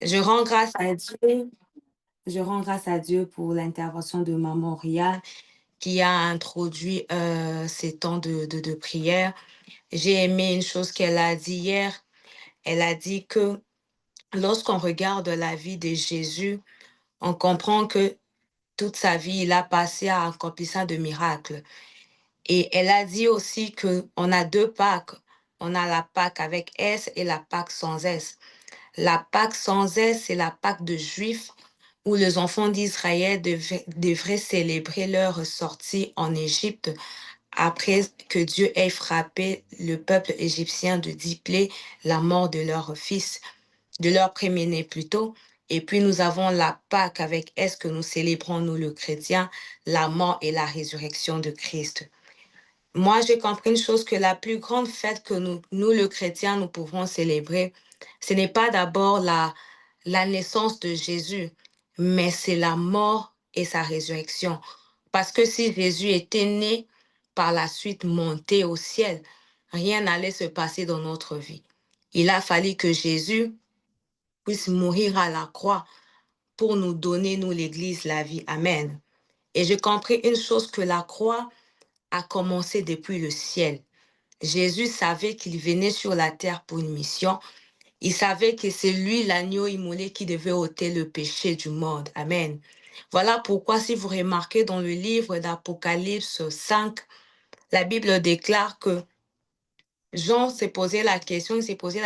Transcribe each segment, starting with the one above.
Je rends grâce à Dieu. Je rends grâce à Dieu pour l'intervention de Maman Ria qui a introduit ces temps de prière. J'ai aimé une chose qu'elle a dit hier. Elle a dit que lorsqu'on regarde la vie de Jésus, on comprend que toute sa vie, il a passé à accomplissant de miracles. Et elle a dit aussi que on a deux Pâques. On a la Pâque avec S et la Pâque sans S. La Pâque sans S, c'est la Pâque de Juifs où les enfants d'Israël devraient célébrer leur sortie en Égypte après que Dieu ait frappé le peuple égyptien de 10 plaies, la mort de leur fils, de leur premier-né plutôt. Et puis nous avons la Pâque avec est-ce que nous célébrons, nous le chrétien, la mort et la résurrection de Christ. Moi, j'ai compris une chose que la plus grande fête que nous le chrétien, nous pouvons célébrer, ce n'est pas d'abord la naissance de Jésus, mais c'est la mort et sa résurrection. Parce que si Jésus était né, par la suite monté au ciel, rien n'allait se passer dans notre vie. Il a fallu que Jésus puisse mourir à la croix pour nous donner, nous l'Église, la vie. Amen. Et j'ai compris une chose que la croix a commencé depuis le ciel. Jésus savait qu'il venait sur la terre pour une mission. Il savait que c'est lui, l'agneau immolé, qui devait ôter le péché du monde. Amen. Voilà pourquoi, si vous remarquez dans le livre d'Apocalypse 5, la Bible déclare que Jean il s'est posé la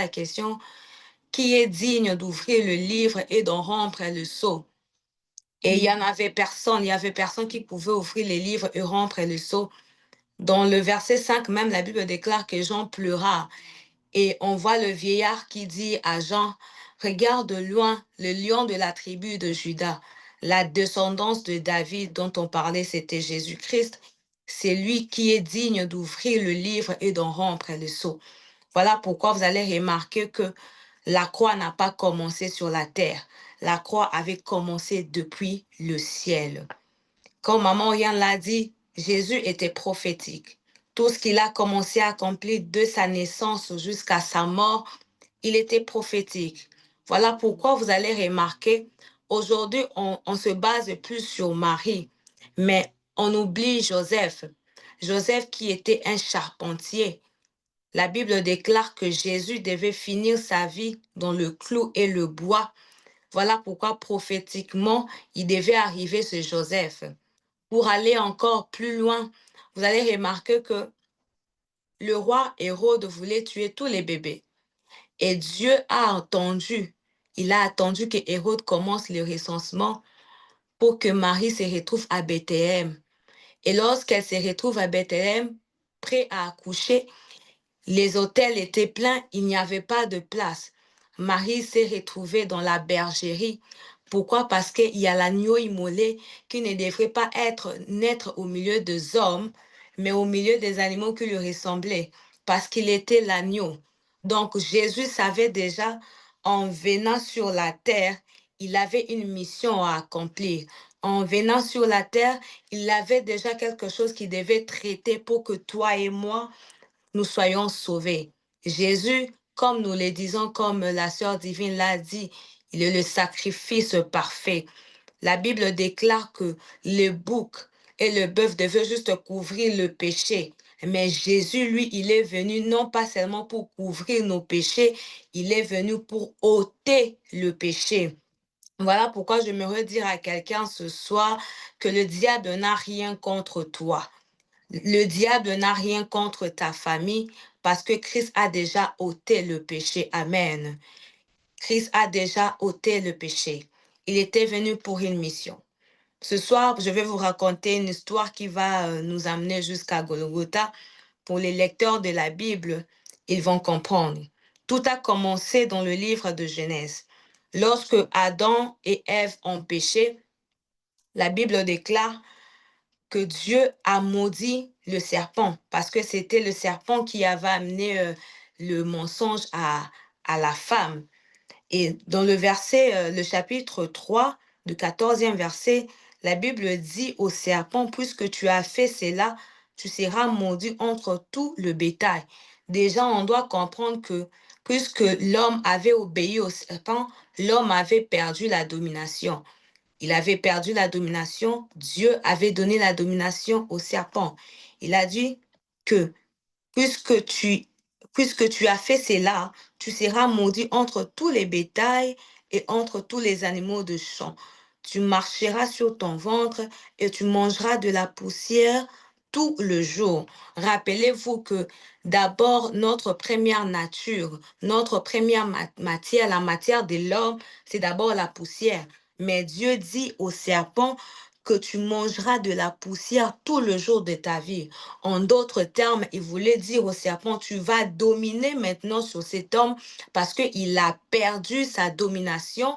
question, qui est digne d'ouvrir le livre et d'en rompre le sceau? Et il y avait personne qui pouvait ouvrir les livres et rompre le sceau. Dans le verset 5, même la Bible déclare que Jean pleura. Et on voit le vieillard qui dit à Jean, regarde de loin le lion de la tribu de Juda, la descendance de David dont on parlait, c'était Jésus-Christ. C'est lui qui est digne d'ouvrir le livre et d'en rompre le sceau. Voilà pourquoi vous allez remarquer que la croix n'a pas commencé sur la terre. La croix avait commencé depuis le ciel. Comme Maman Oriane l'a dit, Jésus était prophétique. Tout ce qu'il a commencé à accomplir de sa naissance jusqu'à sa mort, il était prophétique. Voilà pourquoi vous allez remarquer, aujourd'hui, on se base plus sur Marie, mais on oublie Joseph. Joseph qui était un charpentier. La Bible déclare que Jésus devait finir sa vie dans le clou et le bois. Voilà pourquoi prophétiquement, il devait arriver ce Joseph. Pour aller encore plus loin, vous allez remarquer que le roi Hérode voulait tuer tous les bébés. Et Dieu a attendu. Il a attendu que Hérode commence le recensement pour que Marie se retrouve à Bethléem. Et lorsqu'elle se retrouve à Bethléem, prêt à accoucher, les hôtels étaient pleins, il n'y avait pas de place. Marie s'est retrouvée dans la bergerie. Pourquoi? Parce qu'il y a l'agneau immolé qui ne devrait pas naître au milieu des hommes, mais au milieu des animaux qui lui ressemblaient, parce qu'il était l'agneau. Donc Jésus savait déjà, en venant sur la terre, il avait une mission à accomplir. En venant sur la terre, il avait déjà quelque chose qu'il devait traiter pour que toi et moi, nous soyons sauvés. Jésus, comme nous le disons, comme la sœur divine l'a dit, il est le sacrifice parfait. La Bible déclare que le bouc et le bœuf devaient juste couvrir le péché. Mais Jésus, lui, il est venu non pas seulement pour couvrir nos péchés, il est venu pour ôter le péché. Voilà pourquoi j'aimerais dire à quelqu'un ce soir que le diable n'a rien contre toi. Le diable n'a rien contre ta famille parce que Christ a déjà ôté le péché. Amen. Christ a déjà ôté le péché. Il était venu pour une mission. Ce soir, je vais vous raconter une histoire qui va nous amener jusqu'à Golgotha. Pour les lecteurs de la Bible, ils vont comprendre. Tout a commencé dans le livre de Genèse. Lorsque Adam et Ève ont péché, la Bible déclare que Dieu a maudit le serpent parce que c'était le serpent qui avait amené le mensonge à la femme. Et dans le verset, le chapitre 3 du 14e verset, la Bible dit au serpent, puisque tu as fait cela, tu seras maudit entre tout le bétail. Déjà, on doit comprendre que puisque l'homme avait obéi au serpent, l'homme avait perdu la domination. Il avait perdu la domination, Dieu avait donné la domination au serpent. Il a dit que puisque tu, puisque tu as fait cela, tu seras maudit entre tous les bétails et entre tous les animaux de champ. Tu marcheras sur ton ventre et tu mangeras de la poussière tout le jour. Rappelez-vous que d'abord, notre première nature, notre première matière, la matière de l'homme, c'est d'abord la poussière. Mais Dieu dit au serpent que tu mangeras de la poussière tout le jour de ta vie. En d'autres termes, il voulait dire au serpent, tu vas dominer maintenant sur cet homme parce qu'il a perdu sa domination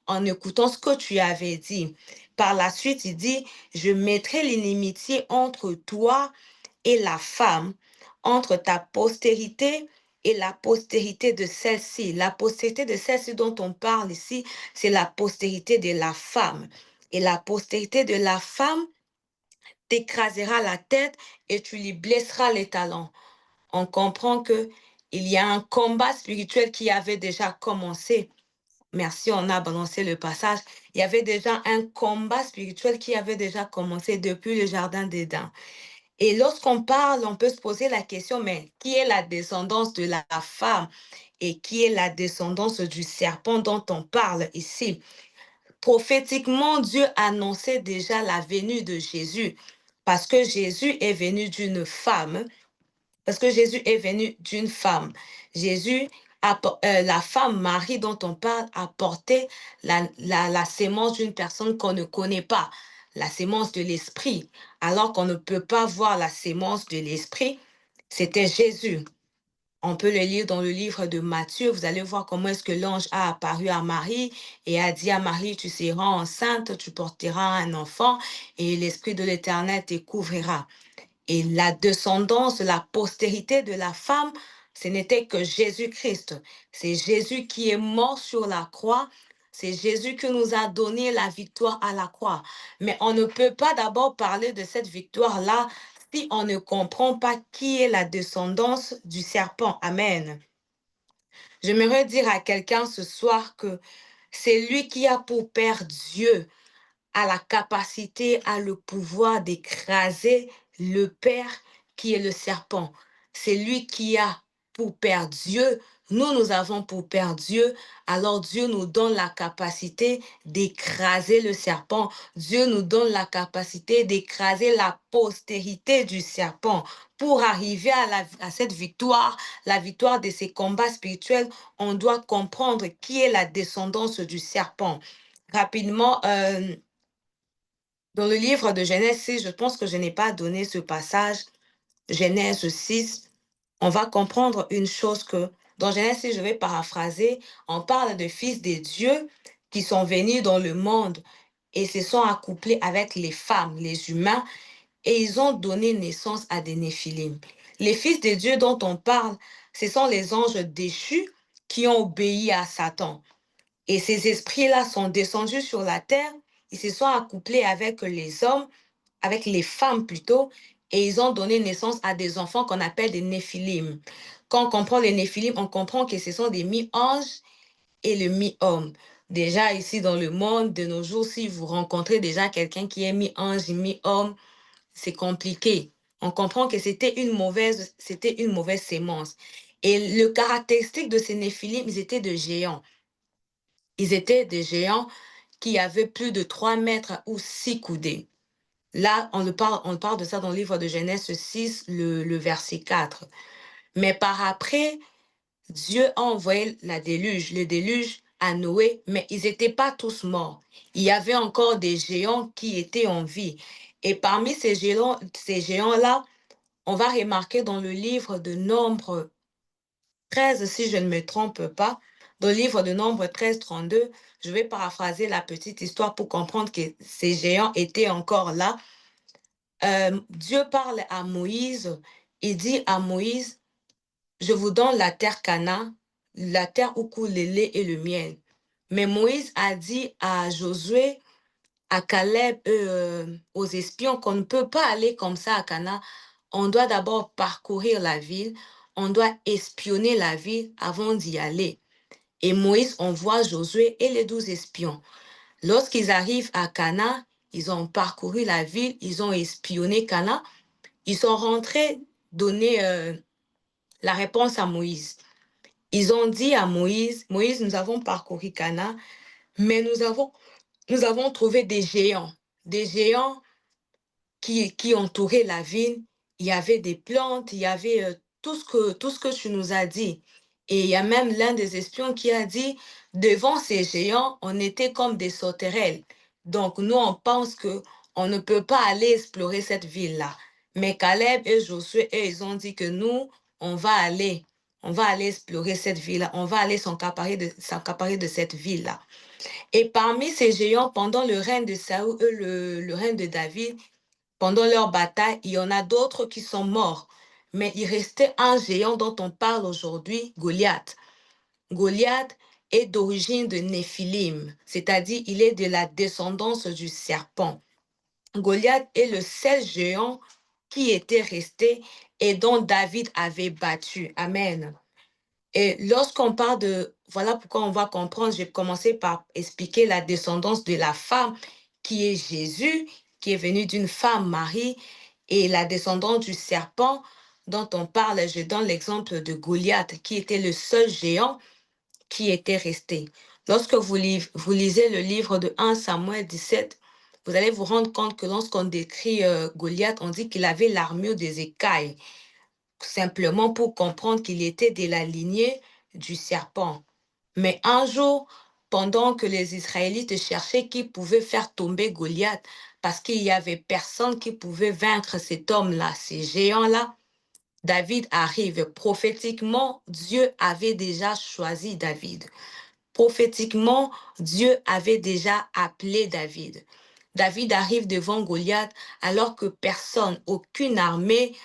en écoutant ce que tu avais dit. Par la suite, il dit, je mettrai l'inimitié entre toi et la femme, entre ta postérité et la postérité de celle-ci. La postérité de celle-ci dont on parle ici, c'est la postérité de la femme. Et la postérité de la femme t'écrasera la tête et tu lui blesseras les talons. On comprend que il y a un combat spirituel qui avait déjà commencé. Merci, on a balancé le passage. Il y avait déjà un combat spirituel qui avait déjà commencé depuis le jardin d'Éden. Et lorsqu'on parle, on peut se poser la question, mais qui est la descendance de la femme et qui est la descendance du serpent dont on parle ici? Prophétiquement, Dieu annonçait déjà la venue de Jésus parce que Jésus est venu d'une femme, parce que Jésus est venu d'une femme. Jésus, la femme Marie dont on parle, a porté la sémence d'une personne qu'on ne connaît pas, la sémence de l'esprit, alors qu'on ne peut pas voir la sémence de l'esprit. C'était Jésus. On peut le lire dans le livre de Matthieu. Vous allez voir comment est-ce que l'ange a apparu à Marie et a dit à Marie, tu seras enceinte, tu porteras un enfant et l'Esprit de l'Éternel te couvrira. Et la descendance, la postérité de la femme, ce n'était que Jésus-Christ. C'est Jésus qui est mort sur la croix. C'est Jésus qui nous a donné la victoire à la croix. Mais on ne peut pas d'abord parler de cette victoire-là si on ne comprend pas qui est la descendance du serpent. Amen. J'aimerais dire à quelqu'un ce soir que c'est lui qui a pour Père Dieu, a la capacité, a le pouvoir d'écraser le Père qui est le serpent. C'est lui qui a pour Père Dieu. Nous avons pour Père Dieu. Alors Dieu nous donne la capacité d'écraser le serpent. Dieu nous donne la capacité d'écraser la postérité du serpent. Pour arriver à cette victoire, la victoire de ces combats spirituels, on doit comprendre qui est la descendance du serpent. Rapidement, dans le livre de Genèse 6, je pense que je n'ai pas donné ce passage. Genèse 6, on va comprendre une chose que dans Genèse 6, je vais paraphraser, on parle de fils de Dieu qui sont venus dans le monde et se sont accouplés avec les femmes, les humains, et ils ont donné naissance à des Néphilim. Les fils de Dieu dont on parle, ce sont les anges déchus qui ont obéi à Satan. Et ces esprits-là sont descendus sur la terre, ils se sont accouplés avec les hommes, avec les femmes plutôt, et ils ont donné naissance à des enfants qu'on appelle des néphilim. Quand on comprend les néphilim, on comprend que ce sont des mi-anges et le mi-homme. Déjà ici dans le monde de nos jours, si vous rencontrez déjà quelqu'un qui est mi-ange, mi-homme, c'est compliqué. On comprend que c'était une mauvaise sémence. Et le caractéristique de ces néphilim, ils étaient de géants. Ils étaient des géants qui avaient plus de 3 mètres ou 6 coudées. Là, on parle de ça dans le livre de Genèse 6, le verset 4. Mais par après, Dieu a envoyé le déluge à Noé, mais ils n'étaient pas tous morts. Il y avait encore des géants qui étaient en vie. Et parmi ces géants-là, on va remarquer dans le livre de Nombre 13, si je ne me trompe pas, dans le livre de Nombre 13, 32, je vais paraphraser la petite histoire pour comprendre que ces géants étaient encore là. Dieu parle à Moïse, il dit à Moïse, je vous donne la terre Canaan, la terre où coule le lait et le miel. Mais Moïse a dit à Josué, à Caleb, aux espions qu'on ne peut pas aller comme ça à Canaan. On doit d'abord parcourir la ville, on doit espionner la ville avant d'y aller. Et Moïse envoie Josué et les 12 espions. Lorsqu'ils arrivent à Cana, ils ont parcouru la ville, ils ont espionné Cana, ils sont rentrés donner la réponse à Moïse. Ils ont dit à Moïse, Moïse, nous avons parcouru Cana, mais nous avons trouvé des géants qui entourait la ville. Il y avait des plantes, il y avait tout ce que tu nous as dit. Et il y a même l'un des espions qui a dit, devant ces géants, on était comme des sauterelles. Donc nous, on pense que on ne peut pas aller explorer cette ville-là. Mais Caleb et Josué, eux, ils ont dit que nous, on va aller. On va aller explorer cette ville-là. On va aller s'accaparer de cette ville-là. Et parmi ces géants, pendant le règne de Saül, le règne de David, pendant leur bataille, il y en a d'autres qui sont morts. Mais il restait un géant dont on parle aujourd'hui, Goliath. Goliath est d'origine de Néphilim, c'est-à-dire il est de la descendance du serpent. Goliath est le seul géant qui était resté et dont David avait battu. Amen. Et lorsqu'on parle de, voilà pourquoi on va comprendre, j'ai commencé par expliquer la descendance de la femme qui est Jésus, qui est venu d'une femme Marie, et la descendance du serpent dont on parle, je donne l'exemple de Goliath, qui était le seul géant qui était resté. Lorsque vous lisez le livre de 1 Samuel 17, vous allez vous rendre compte que lorsqu'on décrit Goliath, on dit qu'il avait l'armure des écailles simplement pour comprendre qu'il était de la lignée du serpent. Mais un jour, pendant que les Israélites cherchaient qui pouvait faire tomber Goliath, parce qu'il n'y avait personne qui pouvait vaincre cet homme-là, ces géants-là, David arrive. Prophétiquement, Dieu avait déjà choisi David. Prophétiquement, Dieu avait déjà appelé David. David arrive devant Goliath alors que personne, aucune armée,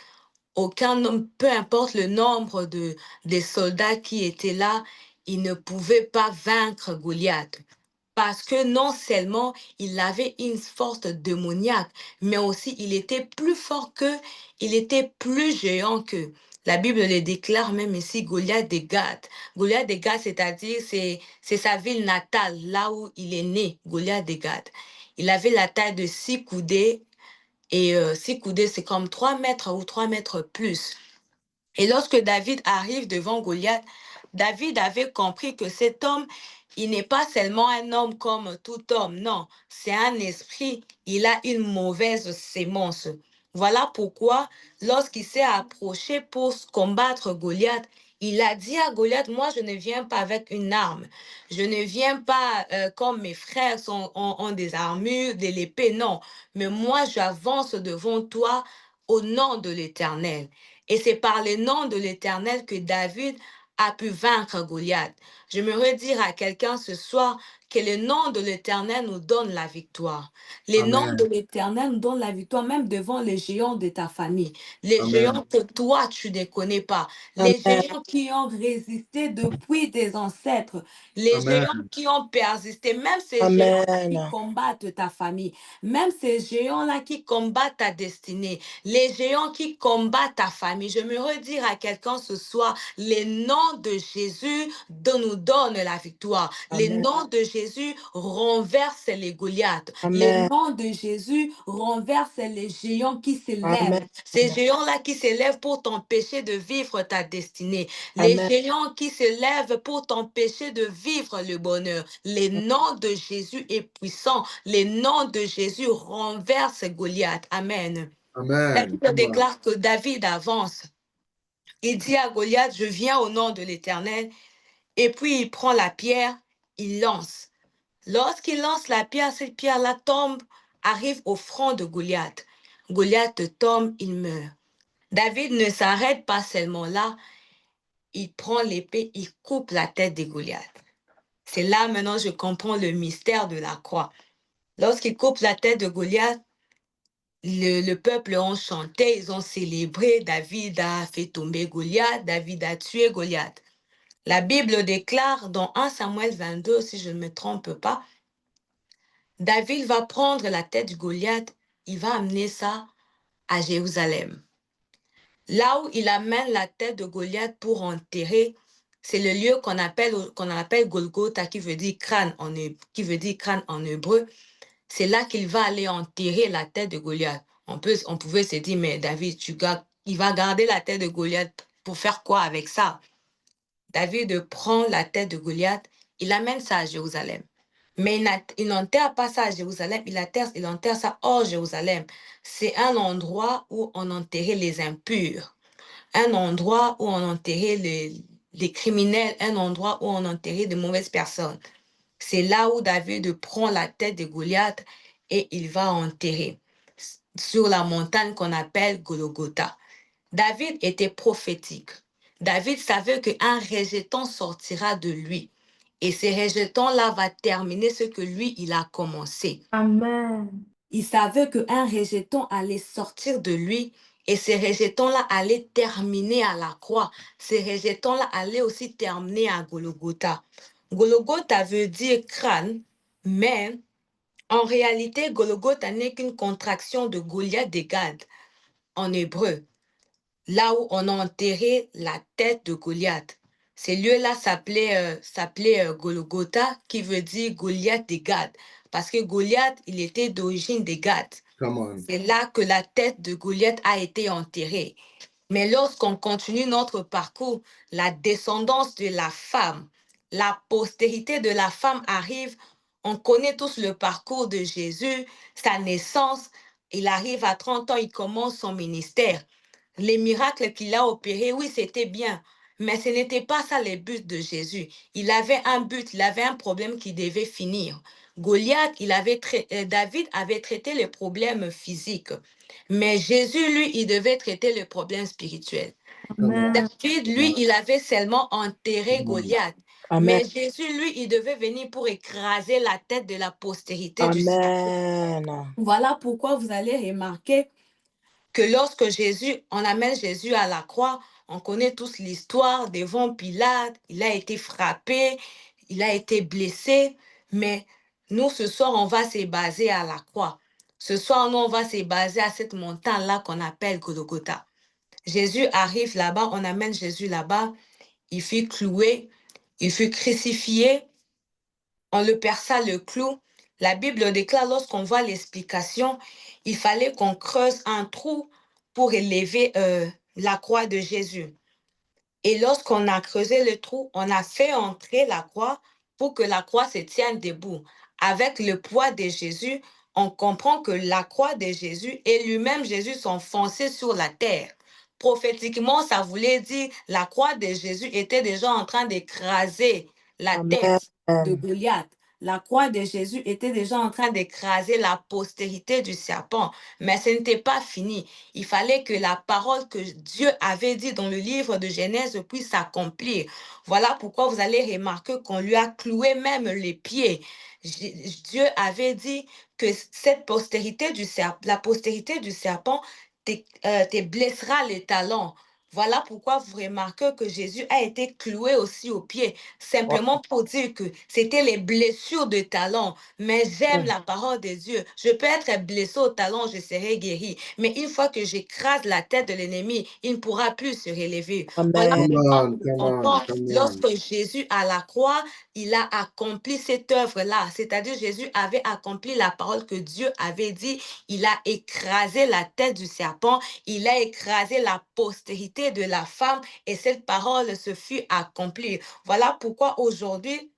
aucun homme, peu importe le nombre des soldats qui étaient là, ils ne pouvaient pas vaincre Goliath. Parce que non seulement il avait une force démoniaque, mais aussi il était plus fort qu'eux, il était plus géant qu'eux. La Bible le déclare même ici, Goliath de Gath. Goliath de Gath, c'est-à-dire, c'est sa ville natale, là où il est né, Goliath de Gath. Il avait la taille de 6 coudées et 6 coudées, c'est comme 3 mètres ou 3 mètres plus. Et lorsque David arrive devant Goliath, David avait compris que cet homme, il n'est pas seulement un homme comme tout homme, non, c'est un esprit, il a une mauvaise sémence. Voilà pourquoi, lorsqu'il s'est approché pour combattre Goliath, il a dit à Goliath, moi je ne viens pas avec une arme, je ne viens pas comme mes frères ont des armures, de l'épée, non, mais moi j'avance devant toi au nom de l'Éternel. Et c'est par le nom de l'Éternel que David a pu vaincre Goliath. J'aimerais dire à quelqu'un ce soir que le nom de l'Éternel nous donne la victoire. Le nom de Amen. l'Éternel nous donne la victoire même devant les géants de ta famille. Les Amen. géants que toi, tu ne connais pas. Les Amen. géants qui ont résisté depuis des ancêtres. Les géants Amen. qui ont persisté. Même ces géants qui Amen. combattent ta famille. Même ces géants-là qui combattent ta destinée. Les géants qui combattent ta famille. Je me redire à quelqu'un ce soir, les noms de Jésus nous donnent la victoire. Les Amen. noms de Jésus renversent les Goliaths. Les Amen. noms de Jésus renversent les géants qui s'élèvent. Amen. Ces géants-là qui s'élèvent pour t'empêcher de vivre ta destinée. Les Amen. géants qui s'élèvent pour t'empêcher de vivre le bonheur. Les noms de Jésus est puissant. Les noms de Jésus renversent Goliath. Amen. La Amen. Bible déclare que David avance. Il dit à Goliath, je viens au nom de l'Éternel. Et puis il prend la pierre, il lance. Lorsqu'il lance la pierre, cette pierre-là tombe, arrive au front de Goliath. Goliath tombe, il meurt. David ne s'arrête pas seulement là, il prend l'épée, il coupe la tête de Goliath. C'est là maintenant je comprends le mystère de la croix. Lorsqu'il coupe la tête de Goliath, le peuple ont chanté, ils ont célébré, David a fait tomber Goliath, David a tué Goliath. La Bible déclare dans 1 Samuel 22, si je ne me trompe pas, David va prendre la tête de Goliath, il va amener ça à Jérusalem. Là où il amène la tête de Goliath pour enterrer, c'est le lieu qu'on appelle Golgotha, qui veut dire crâne en hébreu. C'est là qu'il va aller enterrer la tête de Goliath. On pouvait se dire, mais David, il va garder la tête de Goliath pour faire quoi avec ça? David prend la tête de Goliath, il amène ça à Jérusalem. Mais il n'enterre pas ça à Jérusalem, il enterre ça hors Jérusalem. C'est un endroit où on enterrait les impurs, un endroit où on enterrait les criminels, un endroit où on enterrait de mauvaises personnes. C'est là où David prend la tête de Goliath et il va enterrer sur la montagne qu'on appelle Golgotha. David était prophétique. David savait qu'un rejeton sortira de lui. Et ce rejeton-là va terminer ce que lui, il a commencé. Amen. Il savait qu'un rejeton allait sortir de lui et ce rejeton-là allait terminer à la croix. Ce rejeton-là allait aussi terminer à Golgotha. Golgotha veut dire crâne, mais en réalité, Golgotha n'est qu'une contraction de Goliath de Gad en hébreu, là où on a enterré la tête de Goliath. Ces lieux-là s'appelaient Golgotha, qui veut dire Goliath de Gad, parce que Goliath, il était d'origine de Gad. C'est là que la tête de Goliath a été enterrée. Mais lorsqu'on continue notre parcours, la descendance de la femme, la postérité de la femme arrive. On connaît tous le parcours de Jésus, sa naissance. Il arrive à 30 ans, il commence son ministère. Les miracles qu'il a opérés, oui, c'était bien. Mais ce n'était pas ça le but de Jésus. Il avait un but, il avait un problème qui devait finir. David avait traité les problèmes physiques. Mais Jésus, lui, il devait traiter le problème spirituel. Amen. David, lui, il avait seulement enterré Goliath. Amen. Mais Jésus, lui, il devait venir pour écraser la tête de la postérité du serpent. Amen. Voilà pourquoi vous allez remarquer que lorsque on amène Jésus à la croix, on connaît tous l'histoire devant Pilate, il a été frappé, il a été blessé, mais nous, ce soir, on va se baser à la croix. Ce soir, nous, on va se baser à cette montagne-là qu'on appelle Golgotha. Jésus arrive là-bas, on amène Jésus là-bas, il fut cloué, il fut crucifié, on le perça le clou. La Bible déclare, lorsqu'on voit l'explication, il fallait qu'on creuse un trou pour élever la croix de Jésus. Et lorsqu'on a creusé le trou, on a fait entrer la croix pour que la croix se tienne debout. Avec le poids de Jésus, on comprend que la croix de Jésus et lui-même Jésus sont foncés sur la terre. Prophétiquement, ça voulait dire la croix de Jésus était déjà en train d'écraser la Amen. tête de Goliath. La croix de Jésus était déjà en train d'écraser la postérité du serpent. Mais ce n'était pas fini. Il fallait que la parole que Dieu avait dit dans le livre de Genèse puisse s'accomplir. Voilà pourquoi vous allez remarquer qu'on lui a cloué même les pieds. Dieu avait dit que la postérité du serpent te blessera les talons. Voilà pourquoi vous remarquez que Jésus a été cloué aussi aux pieds, simplement pour dire que c'était les blessures de talons. Mais j'aime la parole de Dieu. Je peux être blessé au talon, je serai guéri. Mais une fois que j'écrase la tête de l'ennemi, il ne pourra plus se relever. Voilà Amen. pourquoi on comprend, lorsque Jésus à la croix, il a accompli cette œuvre-là. C'est-à-dire Jésus avait accompli la parole que Dieu avait dit. Il a écrasé la tête du serpent. Il a écrasé la postérité de la femme et cette parole se fut accomplie. Voilà pourquoi aujourd'hui,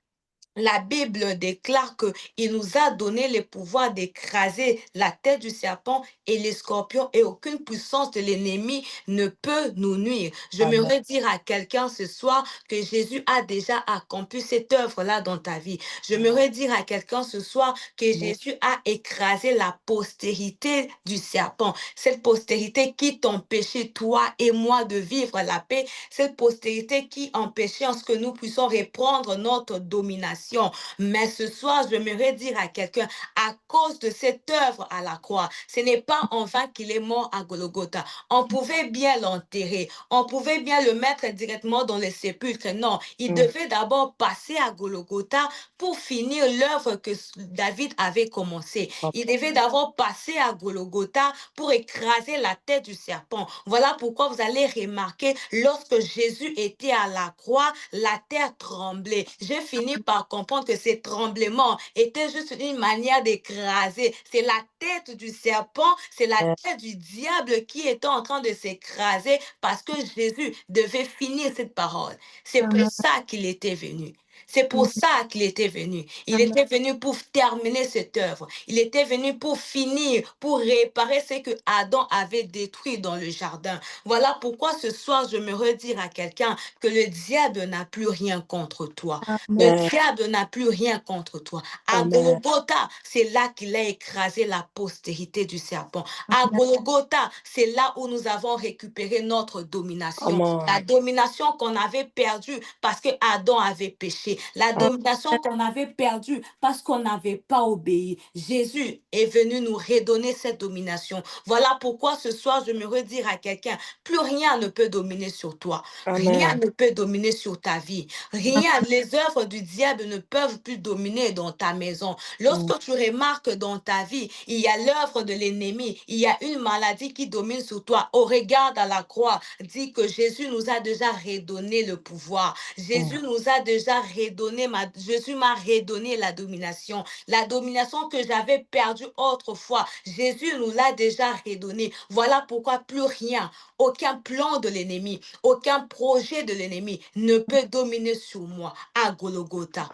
la Bible déclare qu'il nous a donné le pouvoir d'écraser la tête du serpent et les scorpions et aucune puissance de l'ennemi ne peut nous nuire. Je Amen. me dire à quelqu'un ce soir que Jésus a déjà accompli cette œuvre-là dans ta vie. Je me dire à quelqu'un ce soir que Jésus a écrasé la postérité du serpent. Cette postérité qui t'empêchait, toi et moi, de vivre la paix. Cette postérité qui empêchait en ce que nous puissions reprendre notre domination domination. Mais ce soir, j'aimerais dire à quelqu'un, à cause de cette œuvre à la croix, ce n'est pas en vain qu'il est mort à Golgotha. On pouvait bien l'enterrer, on pouvait bien le mettre directement dans le sépulcre. Non, il devait d'abord passer à Golgotha pour finir l'œuvre que David avait commencée. Il devait d'abord passer à Golgotha pour écraser la tête du serpent. Voilà pourquoi vous allez remarquer, lorsque Jésus était à la croix, la terre tremblait. J'ai fini par comprendre que ces tremblements étaient juste une manière d'écraser. C'est la tête du serpent, c'est la tête du diable qui était en train de s'écraser parce que Jésus devait finir cette parole. C'est pour Amen. ça qu'il était venu. C'est pour Amen. ça qu'il était venu. Il Amen. était venu pour terminer cette œuvre. Il était venu pour finir, pour réparer ce que Adam avait détruit dans le jardin. Voilà pourquoi ce soir, je me redire à quelqu'un que le diable n'a plus rien contre toi. Le Amen. diable n'a plus rien contre toi. À Amen. Golgotha, c'est là qu'il a écrasé la postérité du serpent. À Golgotha, c'est là où nous avons récupéré notre domination. La Amen. domination qu'on avait perdue parce que Adam avait péché. La domination qu'on avait perdue parce qu'on n'avait pas obéi. Jésus est venu nous redonner cette domination. Voilà pourquoi ce soir, je me redire à quelqu'un, plus rien ne peut dominer sur toi. Rien Amen. ne peut dominer sur ta vie. Rien, les œuvres du diable ne peuvent plus dominer dans ta maison. Lorsque tu remarques dans ta vie, il y a l'œuvre de l'ennemi, il y a une maladie qui domine sur toi. Au regard à la croix, dit que Jésus nous a déjà redonné le pouvoir. Jésus nous a déjà redonné, Jésus m'a redonné la domination que j'avais perdue autrefois. Jésus nous l'a déjà redonné. Voilà pourquoi plus rien, aucun plan de l'ennemi, aucun projet de l'ennemi ne peut dominer sur moi à Golgotha.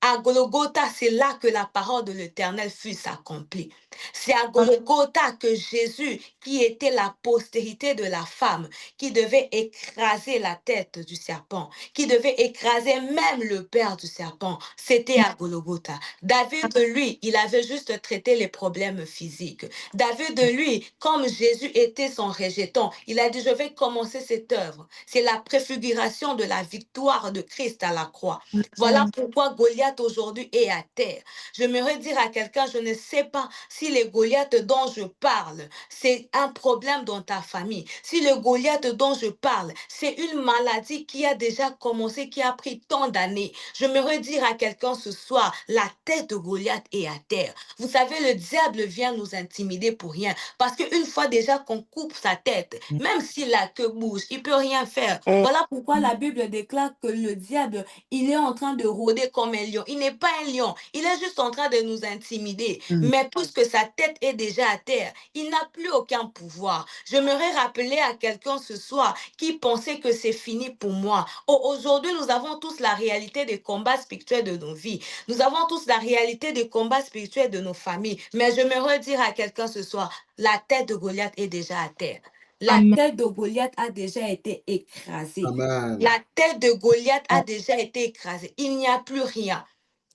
À Golgotha, c'est là que la parole de l'Éternel fut accomplie. C'est à Golgotha que Jésus, qui était la postérité de la femme, qui devait écraser la tête du serpent, qui devait écraser même le père du serpent, c'était à Golgotha. David, lui, il avait juste traité les problèmes physiques. David, lui, comme Jésus était son rejeton, il a dit, je vais commencer cette œuvre. C'est la préfiguration de la victoire de Christ à la croix. Voilà pourquoi Goliath aujourd'hui est à terre. Je me dire à quelqu'un, je ne sais pas si les Goliaths dont je parle, c'est un problème dans ta famille. Si le Goliath dont je parle, c'est une maladie qui a déjà commencé, qui a pris tant d'années. Je me dire à quelqu'un ce soir, la tête de Goliath est à terre. Vous savez, le diable vient nous intimider pour rien. Parce qu'une fois déjà qu'on coupe sa tête, même si la queue bouge, il peut rien faire. Voilà pourquoi la Bible déclare que le diable, il est en train de rôder comme un lion. Il n'est pas un lion. Il est juste en train de nous intimider. Mais puisque sa tête est déjà à terre, il n'a plus aucun pouvoir. J'aimerais rappeler à quelqu'un ce soir qui pensait que c'est fini pour moi. Aujourd'hui, nous avons tous la réalité des combats spirituels de nos vies. Nous avons tous la réalité des combats spirituels de nos familles. Mais je me redire à quelqu'un ce soir, la tête de Goliath est déjà à terre. La Amen. tête de Goliath a déjà été écrasée. Amen. La tête de Goliath a déjà été écrasée. Il n'y a plus rien.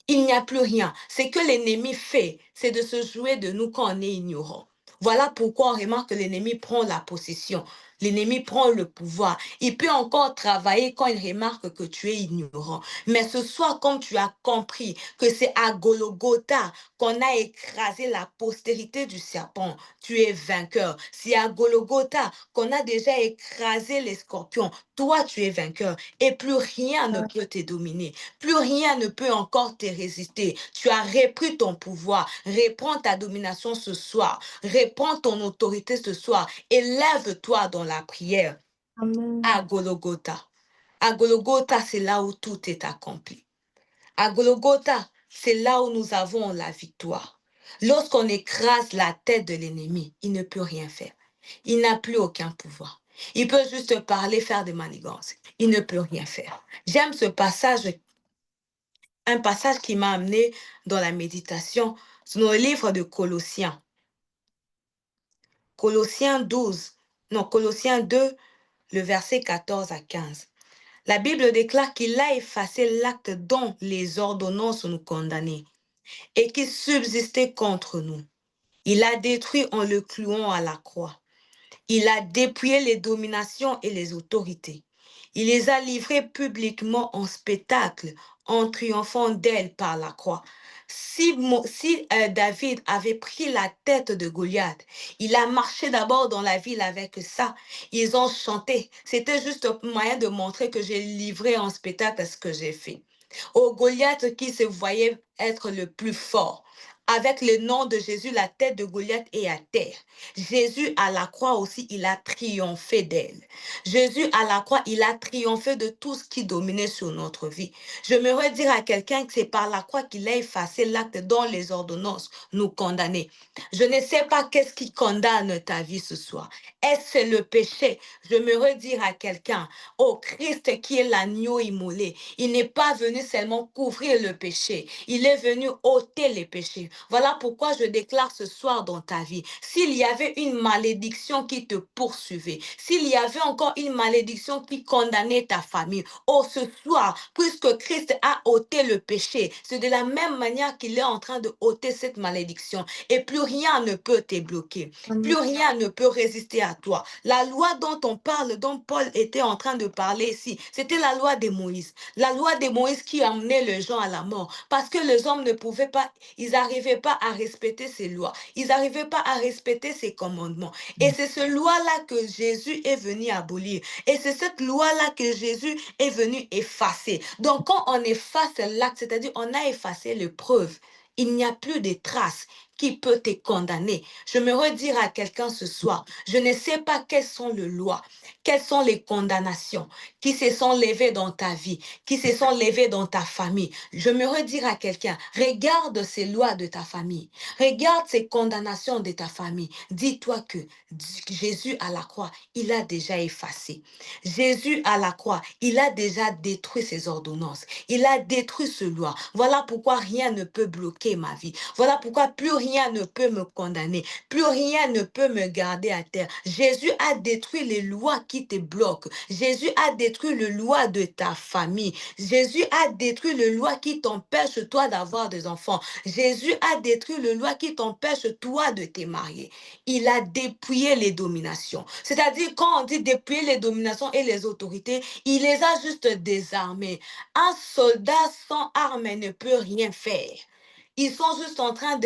Il n'y a plus rien. Ce que l'ennemi fait, c'est de se jouer de nous quand on est ignorant. Voilà pourquoi on remarque que l'ennemi prend la possession. L'ennemi prend le pouvoir. Il peut encore travailler quand il remarque que tu es ignorant. Mais ce soir, comme tu as compris que c'est à Golgotha qu'on a écrasé la postérité du serpent, tu es vainqueur. C'est à Golgotha qu'on a déjà écrasé les scorpions. Toi, tu es vainqueur. Et plus rien ne peut te dominer. Plus rien ne peut encore te résister. Tu as repris ton pouvoir. Reprends ta domination ce soir. Reprends ton autorité ce soir. Et lève-toi dans la prière Amen. à Golgotha. À Golgotha, c'est là où tout est accompli. À Golgotha, c'est là où nous avons la victoire. Lorsqu'on écrase la tête de l'ennemi, il ne peut rien faire. Il n'a plus aucun pouvoir. Il peut juste parler, faire des manigances. Il ne peut rien faire. J'aime ce passage, un passage qui m'a amené dans la méditation, dans le livre de Colossiens. Colossiens 12, non, Colossiens 2, le verset 14 à 15. La Bible déclare qu'il a effacé l'acte dont les ordonnances nous condamnaient et qui subsistait contre nous. Il a détruit en le clouant à la croix. Il a dépouillé les dominations et les autorités. Il les a livrées publiquement en spectacle en triomphant d'elle par la croix. Si David avait pris la tête de Goliath, il a marché d'abord dans la ville avec ça. Ils ont chanté. C'était juste un moyen de montrer que j'ai livré en spectacle ce que j'ai fait. Au Goliath qui se voyait être le plus fort. Avec le nom de Jésus, la tête de Goliath est à terre. Jésus à la croix aussi, il a triomphé d'elle. Jésus à la croix, il a triomphé de tout ce qui dominait sur notre vie. Je me dire à quelqu'un que c'est par la croix qu'il a effacé l'acte dont les ordonnances nous condamnaient. Je ne sais pas qu'est-ce qui condamne ta vie ce soir. Est-ce le péché? Je me redire à quelqu'un, oh Christ qui est l'agneau immolé, il n'est pas venu seulement couvrir le péché, il est venu ôter les péchés. Voilà pourquoi je déclare ce soir dans ta vie, s'il y avait une malédiction qui te poursuivait, s'il y avait encore une malédiction qui condamnait ta famille, oh ce soir, puisque Christ a ôté le péché, c'est de la même manière qu'il est en train de ôter cette malédiction et plus rien ne peut te bloquer. Plus Amen. rien ne peut résister à toi. La loi dont on parle, dont Paul était en train de parler ici, c'était la loi de Moïse. La loi de Moïse qui amenait les gens à la mort. Parce que les hommes ne pouvaient pas, ils n'arrivaient pas à respecter ces lois. Ils n'arrivaient pas à respecter ces commandements. Et c'est ce loi-là que Jésus est venu abolir. Et c'est cette loi-là que Jésus est venu effacer. Donc quand on efface l'acte, c'est-à-dire on a effacé les preuves, il n'y a plus de traces qui peut te condamner. Je me redire à quelqu'un ce soir, je ne sais pas quelles sont les lois, quelles sont les condamnations qui se sont levées dans ta vie, qui se sont levées dans ta famille. Je me redire à quelqu'un, regarde ces lois de ta famille, regarde ces condamnations de ta famille. Dis-toi que Jésus à la croix, il a déjà effacé. Jésus à la croix, il a déjà détruit ses ordonnances. Il a détruit ce loi. Voilà pourquoi rien ne peut bloquer ma vie. Voilà pourquoi plus rien ne peut me condamner. Plus rien ne peut me garder à terre. Jésus a détruit les lois qui te bloquent. Jésus a détruit les lois de ta famille. Jésus a détruit les lois qui t'empêchent toi d'avoir des enfants. Jésus a détruit les lois qui t'empêchent toi de te marier. Il a dépouillé les dominations. C'est-à-dire quand on dit dépouiller les dominations et les autorités, il les a juste désarmés. Un soldat sans armes ne peut rien faire. Ils sont juste en train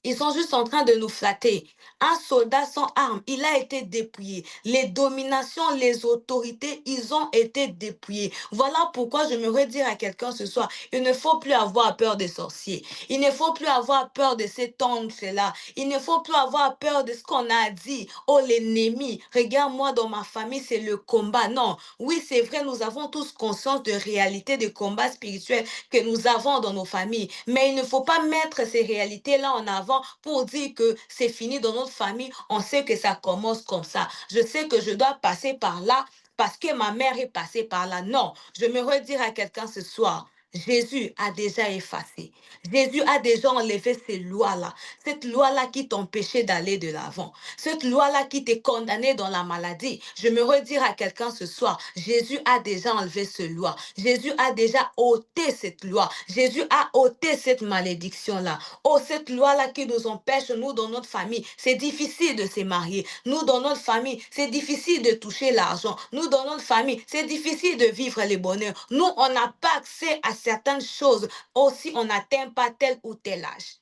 ils sont juste en train de nous flatter. Un soldat sans armes, il a été dépouillé. Les dominations, les autorités, ils ont été dépouillés. Voilà pourquoi je me redire à quelqu'un ce soir, il ne faut plus avoir peur des sorciers. Il ne faut plus avoir peur de cet oncle-là. Il ne faut plus avoir peur de ce qu'on a dit. Oh, l'ennemi, regarde-moi dans ma famille, c'est le combat. Non, oui, c'est vrai, nous avons tous conscience de réalité de combat spirituel que nous avons dans nos familles. Mais il ne faut pas mettre ces réalités-là en avant pour dire que c'est fini dans notre famille. On sait que ça commence comme ça. Je sais que je dois passer par là parce que ma mère est passée par là. Non, je me redire à quelqu'un ce soir. Jésus a déjà effacé. Jésus a déjà enlevé ces lois-là. Cette loi-là qui t'empêchait d'aller de l'avant. Cette loi-là qui t'est condamnée dans la maladie. Je me redire à quelqu'un ce soir. Jésus a déjà enlevé cette loi. Jésus a déjà ôté cette loi. Jésus a ôté cette malédiction-là. Oh, cette loi-là qui nous empêche, nous, dans notre famille, c'est difficile de se marier. Nous, dans notre famille, c'est difficile de toucher l'argent. Nous, dans notre famille, c'est difficile de vivre les bonheurs. Nous, on n'a pas accès à certaines choses. Aussi, on n'atteint pas tel ou tel âge.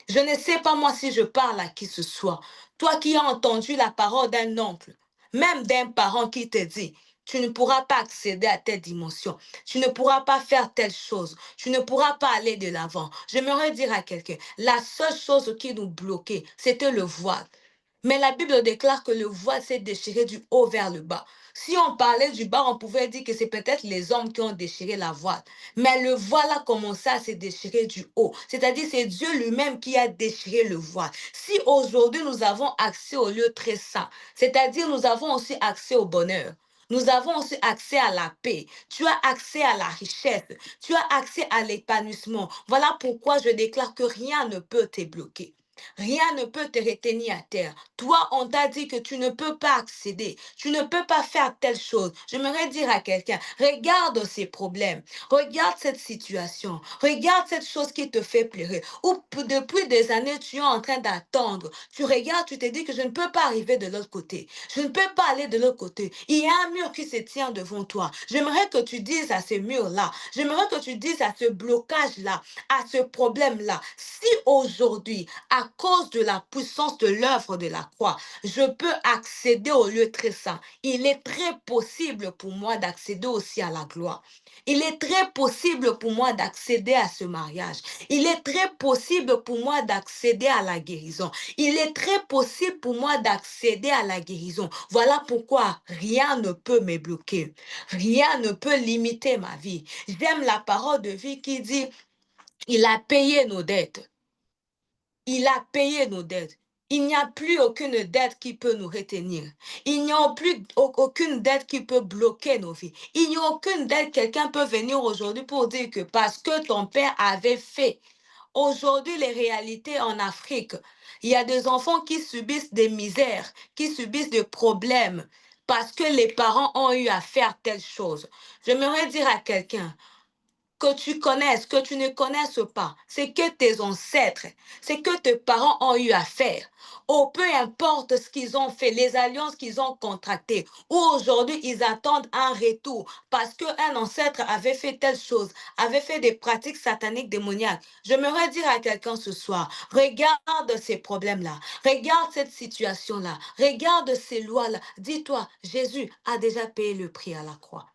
Je ne sais pas moi si je parle à qui ce soit. Toi qui as entendu la parole d'un oncle, même d'un parent qui te dit, tu ne pourras pas accéder à telle dimension, tu ne pourras pas faire telle chose, tu ne pourras pas aller de l'avant. J'aimerais dire à quelqu'un, la seule chose qui nous bloquait, c'était le voile. Mais la Bible déclare que le voile s'est déchiré du haut vers le bas. Si on parlait du bas, on pouvait dire que c'est peut-être les hommes qui ont déchiré la voile. Mais le voile a commencé à se déchirer du haut. C'est-à-dire c'est Dieu lui-même qui a déchiré le voile. Si aujourd'hui nous avons accès au lieu très saint, c'est-à-dire nous avons aussi accès au bonheur. Nous avons aussi accès à la paix. Tu as accès à la richesse. Tu as accès à l'épanouissement. Voilà pourquoi je déclare que rien ne peut te bloquer. Rien ne peut te retenir à terre. Toi, on t'a dit que tu ne peux pas accéder, tu ne peux pas faire telle chose. J'aimerais dire à quelqu'un, regarde ces problèmes, regarde cette situation, regarde cette chose qui te fait pleurer. Ou depuis des années, tu es en train d'attendre. Tu regardes, tu te dis que je ne peux pas arriver de l'autre côté. Je ne peux pas aller de l'autre côté. Il y a un mur qui se tient devant toi. J'aimerais que tu dises à ce mur-là, j'aimerais que tu dises à ce blocage-là, à ce problème-là, si aujourd'hui, à cause de la puissance de l'œuvre de la croix, je peux accéder au lieu très saint, il est très possible pour moi d'accéder aussi à la gloire. Il est très possible pour moi d'accéder à ce mariage. Il est très possible pour moi d'accéder à la guérison. Il est très possible pour moi d'accéder à la guérison. Voilà pourquoi rien ne peut me bloquer. Rien ne peut limiter ma vie. J'aime la parole de vie qui dit, il a payé nos dettes. Il a payé nos dettes. Il n'y a plus aucune dette qui peut nous retenir. Il n'y a plus aucune dette qui peut bloquer nos vies. Il n'y a aucune dette. Quelqu'un peut venir aujourd'hui pour dire que parce que ton père avait fait. Aujourd'hui, les réalités en Afrique, il y a des enfants qui subissent des misères, qui subissent des problèmes parce que les parents ont eu à faire telle chose. J'aimerais dire à quelqu'un, que tu connaisses, que tu ne connaisses pas, c'est que tes ancêtres, c'est que tes parents ont eu à faire. Ou peu importe ce qu'ils ont fait, les alliances qu'ils ont contractées, ou aujourd'hui ils attendent un retour parce qu'un ancêtre avait fait telle chose, avait fait des pratiques sataniques démoniaques. J'aimerais dire à quelqu'un ce soir, regarde ces problèmes-là, regarde cette situation-là, regarde ces lois-là. Dis-toi, Jésus a déjà payé le prix à la croix.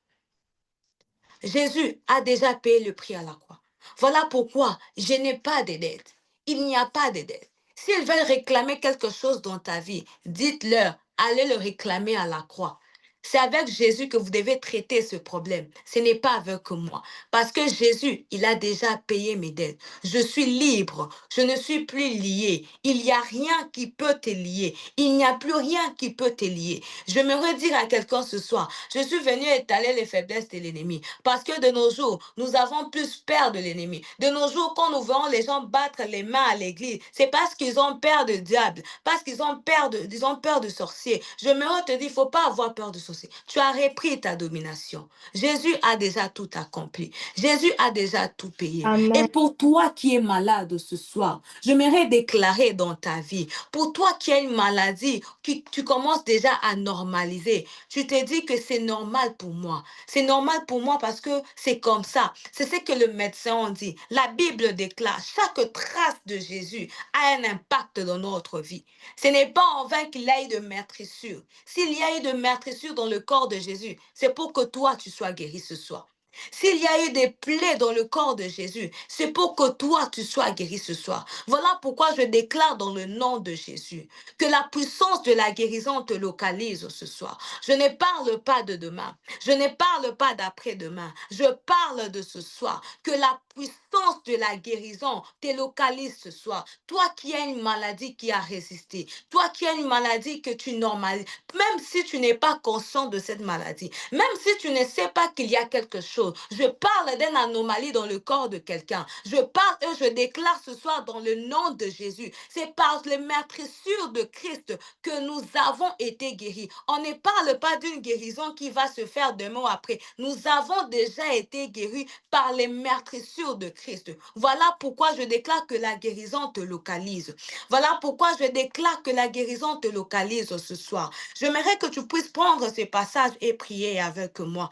Jésus a déjà payé le prix à la croix. Voilà pourquoi je n'ai pas de dette. Il n'y a pas de dette. S'ils veulent réclamer quelque chose dans ta vie, dites-leur, allez le réclamer à la croix. C'est avec Jésus que vous devez traiter ce problème. Ce n'est pas avec moi. Parce que Jésus, il a déjà payé mes dettes. Je suis libre. Je ne suis plus lié. Il n'y a rien qui peut te lier. Il n'y a plus rien qui peut te lier. Je me redire à quelqu'un ce soir, je suis venu étaler les faiblesses de l'ennemi. Parce que de nos jours, nous avons plus peur de l'ennemi. De nos jours, quand nous voyons les gens battre les mains à l'église, c'est parce qu'ils ont peur de diable, parce qu'ils ont peur de sorciers. Je me te dis, il ne faut pas avoir peur de sorciers. Tu as repris ta domination. Jésus a déjà tout accompli. Jésus a déjà tout payé. Et Amen. pour toi qui es malade ce soir, j'aimerais déclarer dans ta vie, pour toi qui as une maladie, que tu commences déjà à normaliser, tu te dis que c'est normal pour moi. C'est normal pour moi parce que c'est comme ça. C'est ce que le médecin a dit. La Bible déclare, chaque trace de Jésus a un impact dans notre vie. Ce n'est pas en vain qu'il y a eu de meurtrissure. S'il y a eu de meurtrissure dans le corps de Jésus, c'est pour que toi, tu sois guéri ce soir. S'il y a eu des plaies dans le corps de Jésus, c'est pour que toi, tu sois guéri ce soir. Voilà pourquoi je déclare dans le nom de Jésus que la puissance de la guérison te localise ce soir. Je ne parle pas de demain. Je ne parle pas d'après-demain. Je parle de ce soir. Que la puissance de la guérison te localise ce soir. Toi qui as une maladie qui a résisté. Toi qui as une maladie que tu normalises. Même si tu n'es pas conscient de cette maladie. Même si tu ne sais pas qu'il y a quelque chose. Je parle d'une anomalie dans le corps de quelqu'un. Je parle et je déclare ce soir dans le nom de Jésus. C'est par les meurtrissures de Christ que nous avons été guéris. On ne parle pas d'une guérison qui va se faire demain ou après. Nous avons déjà été guéris par les meurtrissures de Christ. Voilà pourquoi je déclare que la guérison te localise. Voilà pourquoi je déclare que la guérison te localise ce soir. J'aimerais que tu puisses prendre ces passages et prier avec moi.